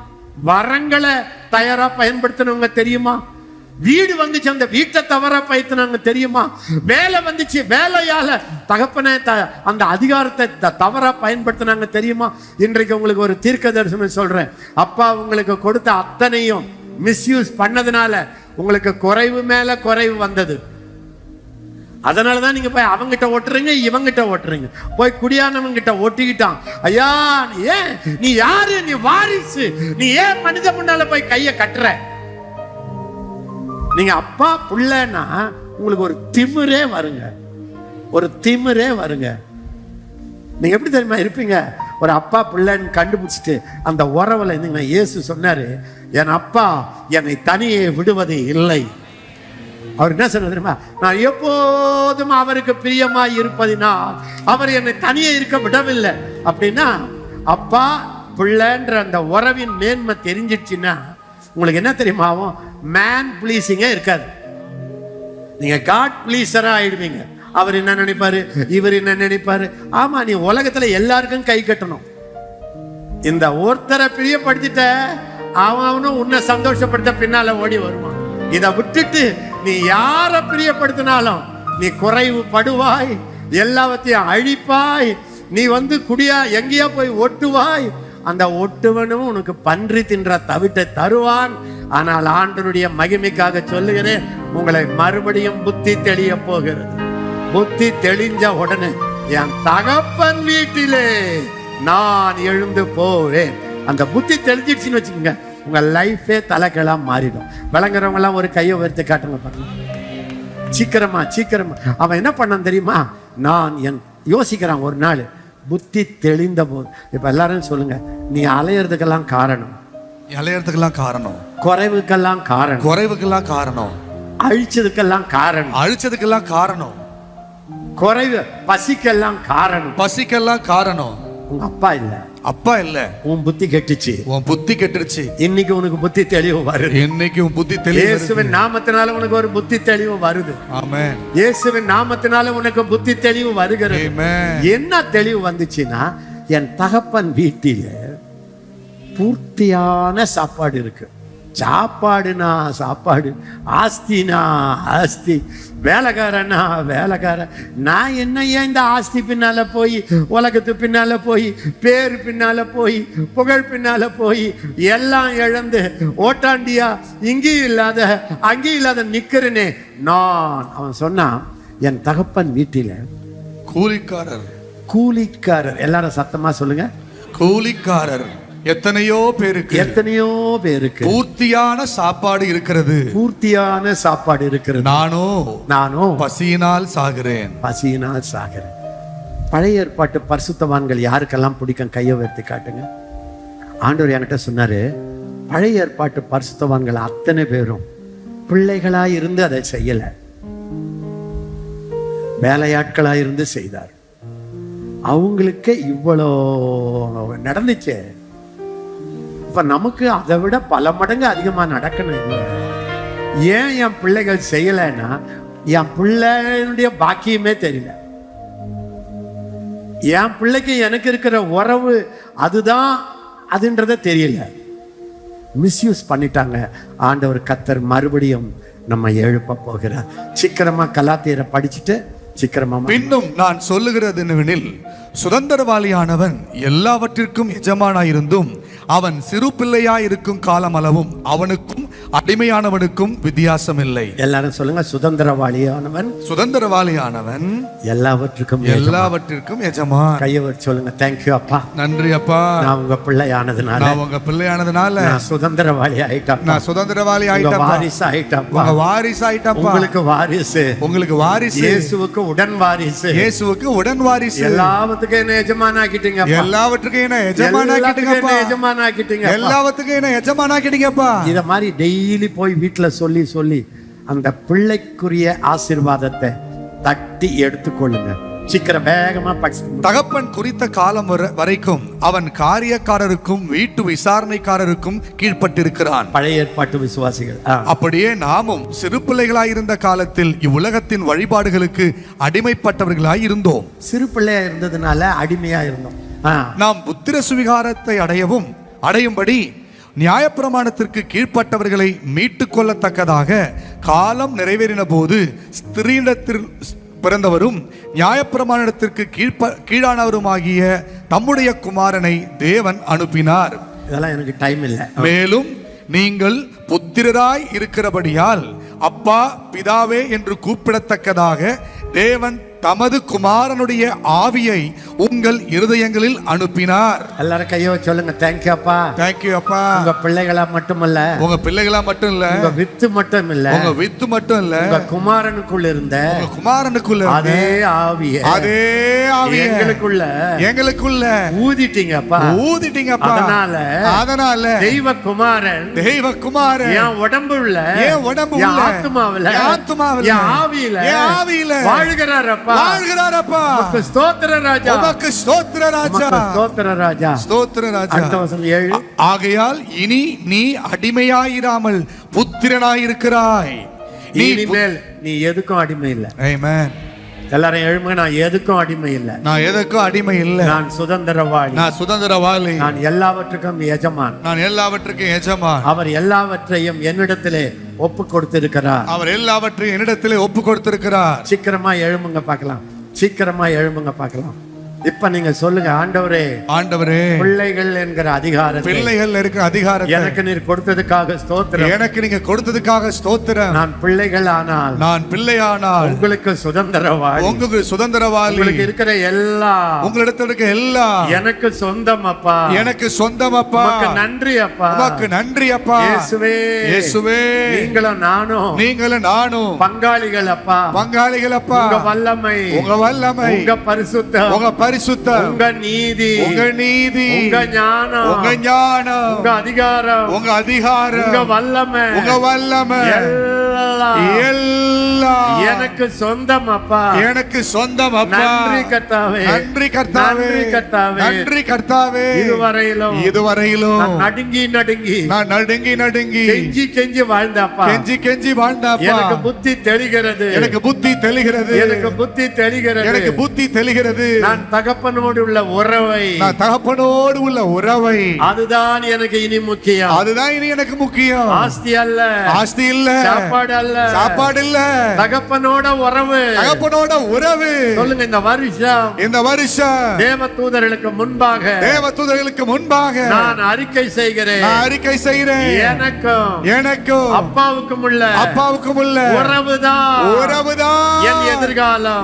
வரங்களை தயாரா பயன்படுத்தினவங்க தெரியுமா? வீடு வந்துச்சு, அந்த வீட்டை தவறா பயத்தினாங்க தெரியுமா? வேலை வந்துச்சு, வேலையால தகப்பன அந்த அதிகாரத்தை தவறா பயன்படுத்தினாங்க தெரியுமா? இன்றைக்கு உங்களுக்கு ஒரு தீர்க்க தரிசனம் சொல்றேன். அப்பா உங்களுக்கு கொடுத்த அத்தனையும் மிஸ்யூஸ் பண்ணதுனால உங்களுக்கு குறைவு மேல குறைவு வந்தது. அதனாலதான் நீங்க போய் அவங்கிட்ட ஓட்டுறீங்க, இவங்கிட்ட ஓட்டுறீங்க. போய் குடியானவங்கிட்ட ஓட்டிக்கிட்டான். ஐயா நீ யாரு? நீ வாரிசு. நீ ஏன் மனித முன்னால போய் கைய கட்டுற? நீங்க அப்பா புள்ளன்னா உங்களுக்கு ஒரு திமிரே வருங்க. நீங்க எப்படி தெரியுமா இருப்பீங்க? ஒரு அப்பா பிள்ளைன்னு கண்டுபிடிச்சிட்டு அந்த உறவுல இருந்தீங்கன்னா, இயேசு சொன்னாரு, என் அப்பா என்னை தனியே விடுவது இல்லை. அவர் என்ன சொன்னார் தெரியுமா? நான் எப்போதும் அவருக்கு பிரியமாய் இருப்பதினால் அவர் என்னை தனியே இருக்க விடவில்லை. அப்படின்னா அப்பா பிள்ளைன்ற அந்த உறவின் மேன்மை தெரிஞ்சிடுச்சுன்னா உங்களுக்கு என்ன தெரியுமா ஆகும்? மேன் பிளீசிங்கே இருக்காது. நீங்க காட் பிளீசரா ஆயிடுவீங்க. அவர் என்ன நினைப்பாரு, இவர் என்ன நினைப்பாரு. ஆமா, நீ உலகத்துல எல்லாருக்கும் கை கட்டணும். இந்த ஒருத்தரை பிரியப்படுத்திட்ட அவனும் உன்னை சந்தோஷப்படுத்த பின்னால ஓடி வருவான். இதை விட்டுட்டு நீ யார பிரியப்படுத்தினாலும் நீ குறைவு படுவாய், எல்லாவற்றையும் அழிப்பாய். நீ குடியா எங்கேயா போய் ஒட்டுவாய். அந்த ஒட்டுவனும் உனக்கு பன்றி தின்ற தவிட்டை தருவான். ஆனால் ஆண்டவருடைய மகிமைக்காக சொல்லுகிறேன், உங்களை மறுபடியும் புத்தி தெளிய போகிறது. புத்தி தெளிஞ்ச உடனே என் தகப்பன் வீட்டிலே நான் எழுந்து போவேன். அந்த புத்தி தெளிஞ்சிடுச்சுன்னு வச்சுக்கோங்க, உங்க லைஃபே தலைக்கெல்லாம் மாறிடும். விளங்குறவங்க எல்லாம் ஒரு கையை உயர்த்தி காட்டுங்க பாருங்க. சீக்கிரமா அவன் என்ன பண்ணான் தெரியுமா? நான் யோசிக்கிறான் ஒரு நாள் புத்தி தெளிந்த போது. இப்ப எல்லாரும் சொல்லுங்க, நீ அலையறதுக்கெல்லாம் காரணம், குறைவுக்கெல்லாம் காரணம், அழிச்சதுக்கெல்லாம் காரணம், குறைவு பசிக்கெல்லாம் காரணம் உங்க அப்பா இல்ல, உன் புத்தி கெட்டுச்சு. இன்னைக்கு உனக்கு புத்தி தெளிவு வருது. இயேசுவின் நாமத்தினால உனக்கு ஒரு புத்தி தெளிவு வருது. ஆமென். இயேசுவின் நாமத்தினால உனக்கு புத்தி தெளிவு வருகிறது. என்ன தெளிவு வந்துச்சுன்னா, என் தகப்பன் வீட்டில பூர்த்தியான சாப்பாடு இருக்கு. சாப்பாடுனா சாப்பாடு, ஆஸ்தினா ஆஸ்தி, வேலைக்காரனா வேலைக்காரன். நான் என்ன ஏன் இந்த ஆஸ்தி பின்னால போய், உலகத்து பின்னால போய், பேரு பின்னால போய், புகழ் பின்னால போய் எல்லாம் இழந்து ஓட்டாண்டியா இங்கேயும் இல்லாத அங்கேயும் நிக்கிறனே நான். அவன் சொன்னான், என் தகப்பன் வீட்டில கூலிக்காரர். எல்லாரும் சத்தமா சொல்லுங்க, கூலிக்காரர். எத்தனையோ பேருக்கு பூர்த்தியான சாப்பாடு இருக்கிறது. நானோ பசியினால் சாகிறேன். பழைய ஏற்பாட்டு பரிசுத்தவான்கள் யாருக்கெல்லாம் பிடிக்கும்? கையை உயர்த்தி காட்டுங்க. ஆண்டவர் என்கிட்ட சொன்னாரு, பழைய ஏற்பாட்டு பரிசுத்தவான்கள் அத்தனை பேரும் பிள்ளைகளா இருந்து அதை செய்யல, வேலையாட்களா இருந்து செய்தார். அவங்களுக்கு இவ்வளோ நடந்துச்சு. இப்ப நமக்கு அதை விட பல மடங்கு அதிகமா நடக்கணும். ஏன் என் பிள்ளைகள் செய்யலைன்னா, என் பிள்ளைடைய பாக்கியமே தெரியல. என் பிள்ளைக்கு எனக்கு இருக்கிற உறவு அதுதான் அதுன்றத தெரியல. மிஸ்யூஸ் பண்ணிட்டாங்க. ஆண்டவர் கர்த்தர் மறுபடியும் நம்ம எழுப்ப போகிறார். சீக்கிரமா கலாத்தியரை படிச்சுட்டு சீக்கிரமா பின்னும் நான் சொல்லுகிறது என்னவெனில், சுதந்திரவாளியானவன் எல்லாவற்றிற்கும் எஜமானாயிருந்தும் அவன் சிறு பிள்ளையாயிருக்கும் காலமளவும் அவனுக்கும் அடிமையானவனுக்கும் வித்தியாசம் இல்லை. எல்லாரும் சொல்லுங்க, சுதந்திரவாளியானவன் சுதந்திரவாளியானவன் எல்லாவற்றுக்கும் எஜமான். கையை வச்சு சொல்லுங்க, தேங்க்யூ அப்பா, நன்றி அப்பா, நான் உங்க பிள்ளையானதுனால, நான் உங்க பிள்ளையானதுனால நான் சுதந்திரவாளி ஆயிட்டேன், நான் சுதந்திரவாளி ஆயிட்டேன், வாரிசு ஆயிட்டேன், உங்க வாரிசு ஆயிட்டப்பா, உங்களுக்கு வாரிசு, உங்களுக்கு வாரிசு, இயேசுவுக்கு உடன் வாரிசு, இயேசுவுக்கு உடன் வாரிசு, எல்லாவற்றுக்கும் என்ன எஜமானாக்கிட்டீங்க, எல்லாவற்றுக்கும் என்ன எஜமானாக்கிட்டீங்கப்பா, எஜமானாக்கிட்டீங்க, எல்லாவற்றுக்கும் என்ன எஜமானாக்கிட்டீங்கப்பா. இத மாதிரி டெய்லி போய் வீட்டுல சொல்லி சொல்லி அந்த பிள்ளைக்குரிய ஆசீர்வாதத்தை தட்டி எடுத்துக்கொள்ளுங்க. சீக்கிரம் வேகமா படிச்சு. தகப்பன் குறித்த காலம் வரைக்கும் அவன் காரியக்காரருக்கும் வீட்டு விசாரணைக்காரருக்கும் கீழ்ப்பட்டிருக்கிறான். பழைய ஏற்பாட்டு விசுவாசிகள். அப்படியே நாமும் சிறு பிள்ளைகளாயிருந்த காலத்தில் இவ்வுலகத்தின் வழிபாடுகளுக்கு அடிமைப்பட்டவர்களாய் இருந்தோம். சிறு பிள்ளையா இருந்ததுனால அடிமையா இருந்தோம். நாம் புத்திர சுவிகாரத்தை அடையும்படி நியாயப்பிரமாணத்திற்கு கீழ்ப்பட்டவர்களை மீட்டுக் கொள்ளத்தக்கதாக காலம் நிறைவேறின போது ஸ்திரீனிடத்தில் பிறந்தவரும் நியாயப்பிரமாணத்திற்கு கீழானவருமாகிய தம்முடைய குமாரனை தேவன் அனுப்பினார். இதெல்லாம் எனக்கு டைம் இல்லை. மேலும் நீங்கள் புத்திரராய் இருக்கிறபடியால் அப்பா பிதாவே என்று கூப்பிடத்தக்கதாக தேவன் தமது குமாரனுடைய ஆவியை உங்கள் இருதயங்களில் அனுப்பினார். எல்லாரும் கையோ சொல்லுங்க, தேங்க்யூ அப்பா, தேங்க்யூ அப்பா. உங்க பிள்ளைகளா மட்டுமல்ல, உங்க பிள்ளைகளா மட்டும் இல்ல, உங்க வித்து மட்டும் இல்ல, உங்க வித்து மட்டும் இல்ல, உங்க குமாரனுக்குள்ள இருந்த அதே ஆவியை எங்களுக்குள்ள ஊதிட்டீங்கப்பா, ஊதிட்டீங்கப்பா. அதனால தெய்வ குமாரன் என் உடம்புல, ஆத்துமாவில ஆவியில வாழ்கிறாரப்பா, வாழ்கிறாரப்பா. ஸ்தோத்திர ராஜா, உமக்கு ஸ்தோத்திர ராஜா, ஸ்தோத்திர ராஜா, ஸ்தோத்திர ராஜா. அடுத்த வசனம் 7. ஆகையால் இனி நீ அடிமையாயிராமல் புத்திரனாயிருக்கிறாய். நீ எதுக்கும் அடிமை இல்லை. ஆமென். எல்லாரும் எழுமுங்க, நான் எதுக்கும் அடிமை இல்லை, நான் எதுக்கும் அடிமை இல்லை, நான் சுதந்திரவாளி, நான் சுதந்திரவாளி, நான் எல்லாவற்றுக்கும் எஜமான், நான் எல்லாவற்றுக்கும் எஜமான். அவர் எல்லாவற்றையும் என்னிடத்திலே ஒப்பு கொடுத்திருக்கிறார், அவர் எல்லாவற்றையும் என்னிடத்திலே ஒப்பு கொடுத்திருக்கிறார். சீக்கிரமா எழுமுங்க பார்க்கலாம், சீக்கிரமா எழுமுங்க பார்க்கலாம். இப்ப நீங்க சொல்லுங்க, ஆண்டவரே, ஆண்டவரே, பிள்ளைகள் என்கிற அதிகாரம், பிள்ளைகள் இருக்கிற அதிகாரம் எனக்கு நீர் கொடுத்ததுக்காக ஸ்தோத்திரம், எனக்கு நீங்க கொடுத்ததுக்காக ஸ்தோத்திரம். நான் பிள்ளைகள் ஆனால், நான் பிள்ளையானால் உங்களுக்கு சுதந்திரவாளி, உங்களுக்கு சுதந்திரவாளி, உங்களுக்கு இருக்கிற எல்லாம், உங்களிடத்தில் இருக்க எல்லாம் எனக்கு சொந்தம் அப்பா, எனக்கு சொந்தம் அப்பா. உமக்கு நன்றி அப்பா, உமக்கு நன்றி அப்பா. இயேசுவே, இயேசுவே, நீங்களும் நானும் பங்காளிகள் அப்பா, பங்காளிகள் அப்பா. உங்க வல்லமை, உங்க வல்லமை, உங்க பரிசுத்தம், உங்க பரிசுத்தம், உங்க நீதி, உங்க நீதி, உங்க ஞானம், உங்க ஞானம், உங்க அதிகாரம், உங்க அதிகாரம், உங்க வல்லமை, உங்க வல்லமை எல்லாம் எனக்கு சொந்தம் அப்பா, எனக்கு சொந்தம் அப்பா. நன்றி கர்த்தாவே, நன்றி கர்த்தாவே, நன்றி கர்த்தாவே, நன்றி கர்த்தாவே. இதுவரையிலும் நான் நடுங்கி கெஞ்சி வாழ்ந்தப்பா, கெஞ்சி வாழ்ந்தப்பா. எனக்கு புத்தி தெளிகிறது, எனக்கு புத்தி தெளிகிறது, எனக்கு புத்தி தெளிகிறது, எனக்கு புத்தி தெளிகிறது. நான் தகப்பனோடு உள்ள உறவை, நான் தகப்பனோடு உள்ள உறவை, அதுதான் எனக்கு இனி முக்கியம், அதுதான் இனி எனக்கு முக்கியம். ஆஸ்தி அல்ல, ஆஸ்தி இல்ல, சாப்பாடு அல்ல, சாப்பாடு இல்ல, தகப்பனோட உறவு, தகப்பனோட உறவு. சொல்லுங்க, இந்த வருஷம் தேவதூதர்களுக்கு முன்பாக நான் அறிக்கை செய்கிறேன், எனக்கும் அப்பாவுக்கும் உள்ள உறவுதான் என் எதிர்காலம்,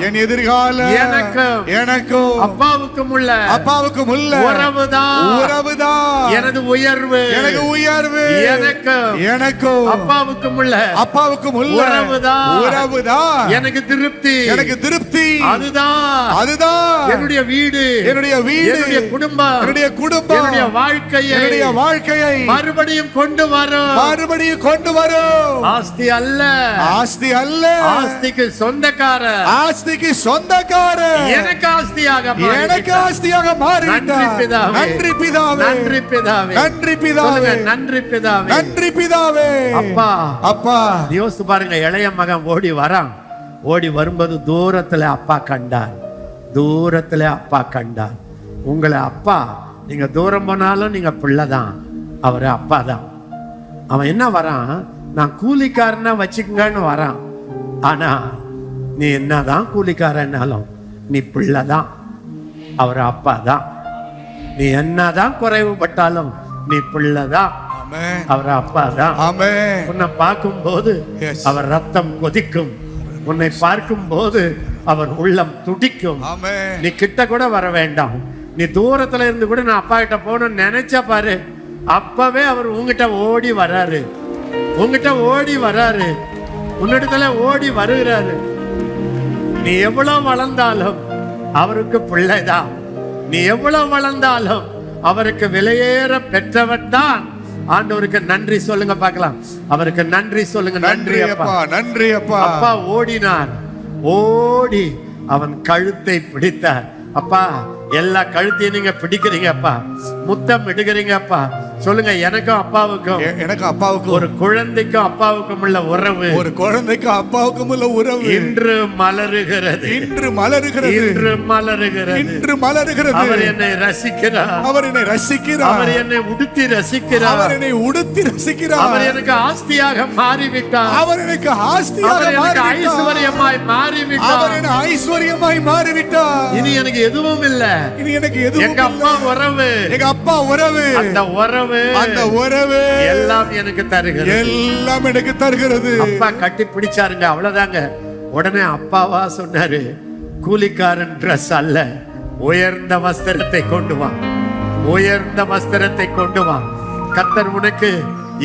எனக்கும் அப்பாவுக்கும் உள்ள உறவுதான் எனது உயர்வு, எனக்கும் அப்பாவுக்கும் உள்ள உறவுதான் எனக்கு திருப்தி, அதுதான் என்னுடைய வீடு, என்னுடைய குடும்பம், என்னுடைய வாழ்க்கையை மறுபடியும் கொண்டு வரும். ஆஸ்தி அல்ல, ஆஸ்திக்கு சொந்தக்காரர், எனக்கு ஆஸ்தியாக மாறிவிட்டார். நன்றி பிதாவே. அப்பா யோசித்து பாருங்க, இளைய மகன் ஓடி வரும்போது தூரத்துல அப்பா கண்டார். உங்களை அப்பா, நீங்க தூரம் போனாலும் நீங்க பிள்ளைதான், அவரு அப்பா தான். அவன் என்ன வரான், நான் கூலிக்காரனா வச்சுக்கங்கன்னு வரான். ஆனா நீ என்னதான் கூலிக்காரன்னாலும் நீ பிள்ளைதான், அவர் அப்பா தான். நீ என்னதான் குறைவுபட்டாலும் நீ பிள்ளைதான், ஆமென். அவர் அப்பா தான். ஆமென். உன்னை பார்க்கும் போது Yes. அவர் ரத்தம் கொதிக்கும், உன்னை பார்க்கும் போது அவர் உள்ளம் துடிக்கும். ஆமென். நீ கிட்ட கூட வர வேண்டாம், நீ தூரத்துல இருந்து கூட நான் அப்பா கிட்ட போகணும்னு நினைச்சா பாரு, அப்பவே அவர் உங்ககிட்ட ஓடி வராரு, உங்ககிட்ட ஓடி வராரு, உன்னிடத்துல ஓடி வருகிறாரு. நீ எவ்வளவு வளர்ந்தாலும் அவருக்கு பிள்ளைதான், நீ எவ்வளவு வளர்ந்தாலும் அவருக்கு விலையேற பெற்றவன் தான். ஆண்டவருக்கு நன்றி சொல்லுங்க பார்க்கலாம். அவருக்கு நன்றி சொல்லுங்க. நன்றி அப்பா, நன்றி அப்பா. அப்பா ஓடினார், ஓடி அவன் கழுத்தை பிடித்தார். அப்பா எல்லா கழுத்தையும் நீங்க பிடிக்கிறீங்க அப்பா, முத்தம் இடுகிறீங்க அப்பா. சொல்லுங்க, எனக்கும் அப்பாவுக்கும், எனக்கு அப்பாவுக்கும், ஒரு குழந்தைக்கும் அப்பாவுக்கும் உள்ள உறவு, ஒரு குழந்தைக்கும் அப்பாவுக்கும் உள்ள உறவு இன்று மலருகிறது, இன்று மலருகிறது, இன்று மலருகிறது, இன்று மலருகிறது. அவர் என்னை ரசிக்கிறார், அவர் என்னை ரசிக்கிறார், அவர் என்னை உடுத்தி ரசிக்கிறார், அவர் என்னை உடுத்தி ரசிக்கிறார், அவர் எனக்கு ஆஸ்தியாக மாறிவிட்டார், அவர் எனக்கு ஆஸ்தியாக அவர் எனக்கு மாறிவிட்டார், ஐஸ்வர்யமாய் மாறிவிட்டார், அவர் எனக்கு ஐஸ்வர்யமாய் மாறிவிட்டார். இனி எனக்கு எதுவும் இல்ல, இனி எனக்கு எதுவும் எங்க அப்பா இல்லை. உறவு, எங்க அப்பா உறவு, அந்த உறவு, அந்த உறவு எல்லாம் எனக்கு தருகிறது, எல்லாம் எனக்கு தருகிறது. அப்பா கட்டி பிடிச்சாருங்க, அவ்வளவுதாங்க. உடனே அப்பாவா சொன்னாரு, கூலிக்காரன் ட்ரெஸ் அல்ல, உயர்ந்த வஸ்திரத்தை கொண்டு வா, உயர்ந்த வஸ்திரத்தை கொண்டு வா. கர்த்தர் உனக்கு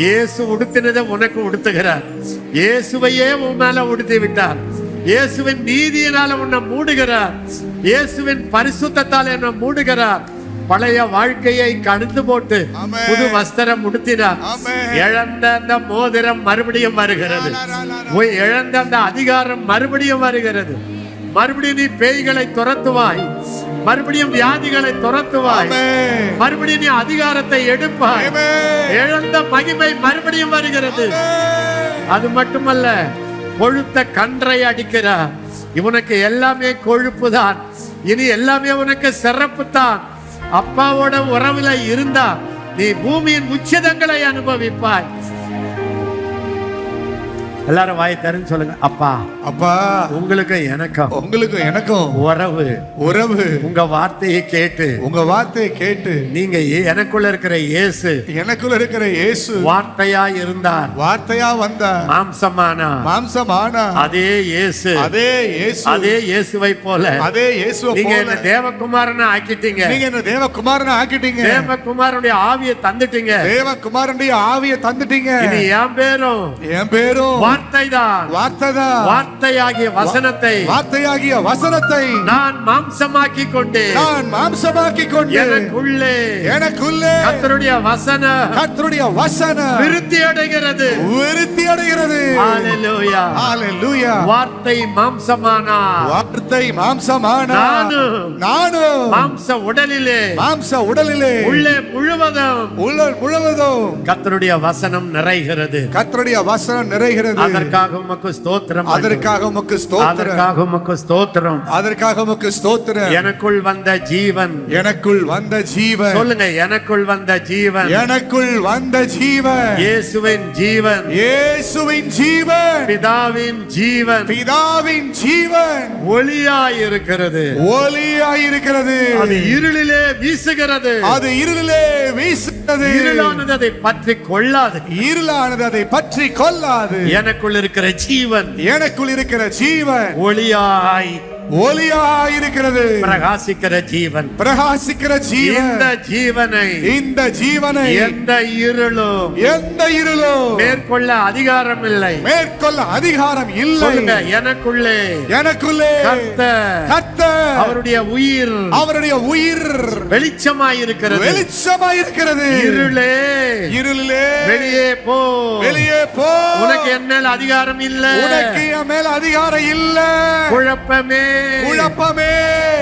இயேசு உடுத்தினதை உனக்கு உடுத்துகிறார், இயேசுவையே உன் மேல உடுத்தி விட்டார், இயேசுவின் நீதியினால உன்னை மூடுகிறார், இயேசுவின் பரிசுத்தத்தால் என்னை மூடுகிறார். பழைய வாழ்க்கையை கடந்து போட்டு ஆமென். புது வஸ்திரம் உடுத்தினார். ஆமென். இழந்த அந்த மோதிரம் மறுபடியும் வருகிறது, இழந்த அந்த அதிகாரம் மறுபடியும் வருகிறது. மறுபடியும் நீ பேய்களை துரத்துவாய், மறுபடியும் வியாதிகளை துரத்துவாய், ஆமென். மறுபடியும் நீ அதிகாரத்தை எடுப்பாய். ஆமென். இழந்த மகிமை மறுபடியும் வருகிறது. அது மட்டுமல்ல, கொழுத்த கன்றை அடிக்கிறார். இவனுக்கு எல்லாமே கொழுப்பு தான், இனி எல்லாமே உனக்கு சிறப்பு தான். அப்பாவோட உறவுல இருந்தா நீ பூமியின் உச்சிதங்களை அனுபவிப்பாய். எல்லாரும் வாய் தருன்னு சொல்லுங்க. அப்பா, அப்பா உங்களுக்கு எனக்கும், உங்களுக்கு எனக்கும் உறவு, உறவு. உங்க வார்த்தையை கேட்டு, உங்க வார்த்தையை கேட்டு, நீங்க எனக்குள்ள இருக்கிற இயேசு, எனக்குள்ள இருக்கிற இயேசு வார்த்தையா இருந்தார், வார்த்தையா வந்தார், மாம்சமானா, மாம்சமானா. அதே இயேசு, அதே இயேசு, அதே இயேசுவை போல அதே இயேசுவை நீங்க போல என்ன தேவகுமாரனை ஆக்கிட்டீங்க, நீங்க என்ன தேவகுமாரனை ஆக்கிட்டீங்க, தேவகுமாரனுடைய ஆவியை தந்துட்டீங்க, தேவகுமாரனுடைய ஆவியை தந்துட்டீங்க. இனி என் பேரும், என் பேரும் வார்த்தைதான், வார்த்தைதான், வார்த்தையாகிய வசனத்தை வார்த்தையாகிய வசனத்தை நான் மாம்சமாக்கி கொண்டேன், நான் மாம்சமாக்கி கொண்டு எனக்குள்ளே, எனக்குள்ளே கர்த்தருடைய வசனம் கர்த்தருடைய வசனம் விருத்தி அடைகிறது, விருத்தி அடைகிறது. ஹalleluya, ஹalleluya. வார்த்தை மாம்சமானா, வார்த்தை மாம்சமானா, நானும் மாம்ச உடலிலே, மாம்ச உடலிலே, உள்ளே முழுவதும் உடல் முழுவதும் கர்த்தருடைய வசனம் நிறைகிறது. கர்த்தருடைய வசனம் நிறைகிறது. அதற்காக உமக்கு ஸ்தோத்திரம், அதற்காக உமக்கு ஸ்தோத்திரம், அதற்காக உமக்கு ஸ்தோத்திரம். அதற்காக உமக்கு ஸ்தோத்திரம். எனக்குள் வந்த ஜீவன், எனக்குள் வந்த ஜீவன், சொல்லுங்க, எனக்குள் வந்த ஜீவன், எனக்குள் வந்த ஜீவன், இயேசுவின் ஜீவன், இயேசுவின் ஜீவன், பிதாவின் ஜீவன், பிதாவின் ஜீவன் ஒளியாய் இருக்கிறது, ஒளியாயிருக்கிறது. அது இருளிலே வீசுகிறது, அது இருளிலே வீசுகிறது. இருளானது அதை பற்றி கொள்ளாது, இருளானது அதை பற்றி கொள்ளாது. எனக்குள் இருக்கிற ஜீவன், எனக்குள் இருக்கிற ஜீவன் ஒளியாய் ஒளியாயிருக்கிறது. பிரகாசிக்கிற ஜீவன், பிரகாசிக்கிற ஜீவன். இந்த ஜீவனை, இந்த ஜீவனை எந்த இருளும், எந்த இருளும் மேற்கொள்ள அதிகாரம் இல்லை, மேற்கொள்ள அதிகாரம் இல்லை. சொல்லுங்க, எனக்குள்ளே, எனக்குள்ளே கர்த்தர், கர்த்தர், அவருடைய உயிர், அவருடைய உயிர் வெளிச்சமாயிருக்கிறது, வெளிச்சமாயிருக்கிறது. இருளே, இருளிலே வெளியே போ, வெளியே போ. உனக்கு என் மேல் அதிகாரம் இல்ல, உனக்கு என் மேல் அதிகாரம் இல்ல. குழப்பமே குழப்பமே.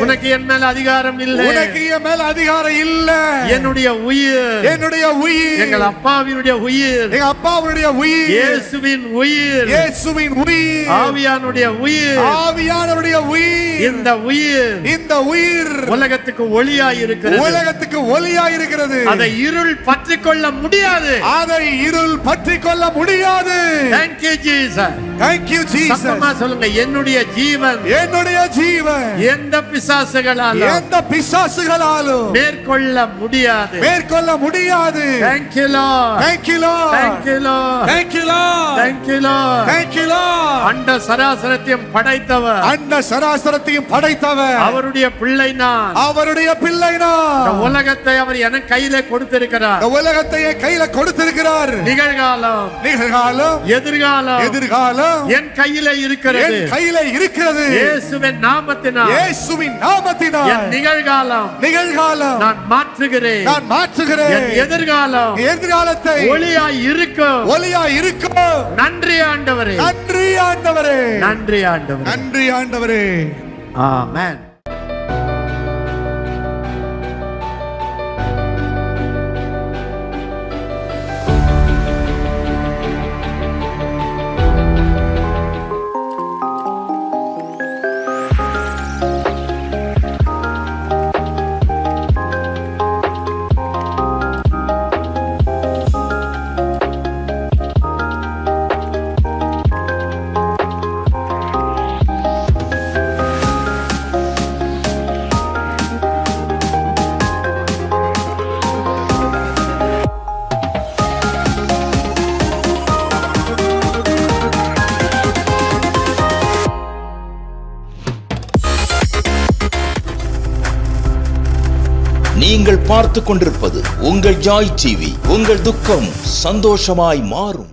உனக்கு என் மேல அதிகாரம் இல்லை. உனக்கு என் மேல அதிகாரம் இல்ல. என்னுடைய உயிர், என்னுடைய உயிர், எங்கள் அப்பாவினுடைய உயிர், எங்க அப்பாவுடைய உயிர், இயேசுவின் உயிர், இயேசுவின் உயிர், ஆவியானுடைய உயிர், ஆவியானவருடைய உயிர். இந்த உயிர், இந்த உயிர் உலகத்துக்கு ஒளியாய் இருக்கிறது. உலகத்துக்கு ஒளியாய் இருக்கிறது. அதை இருள் பற்றிக் கொள்ள முடியாது. அதை இருள் பற்றிக் கொள்ள முடியாது. Thank you Jesus. Thank you Jesus. சத்தமா சொல்லுங்க, என்னுடைய ஜீவன் என்னுடைய ஜீவன் எந்த பிசாசுகளாலும் எந்த பிசாசுகளாலும் மேற்கொள்ள முடியாது. மேற்கொள்ள முடியாது. Thank you Lord. Thank you Lord. Thank you Lord. Thank you Lord. Thank you Lord. Thank you Lord. அண்ட சராசரத்தையும் படைத்தவர், அண்ட சராசரத்தையும் படைத்தவர், அவருடைய பிள்ளை நான். அவருடைய பிள்ளை இந்த நான். உலகத்தை அவர் எனக்கு கையில கொடுத்திருக்கிறார். இந்த உலகத்தை என் கையில கொடுத்திருக்கிறார். நிகழ்காலம், நிகழ்காலம், எதிர்காலம் எதிர்காலம் என் கையில இருக்கிறது. என் கையில இருக்கிறது. இயேசுவின் நாமத்தினால், இயேசுவின் நாமத்தினால் என் நிகழ்காலம் நிகழ்காலம் நான் மாற்றுகிறேன். நான் மாற்றுகிறேன். என் எதிர்காலம் எதிர்காலத்தை ஒளியாய் இருக்கும். ஒளியாய் இருக்கும். நன்றி ஆண்டவரே, நன்றி ஆண்டவரே, நன்றி ஆண்டவரே, நன்றி ஆண்டவரே. ஆமென். நீங்கள் பார்த்துக் கொண்டிருப்பது உங்கள் ஜாய் டிவி. உங்கள் துக்கம் சந்தோஷமாய் மாறும்.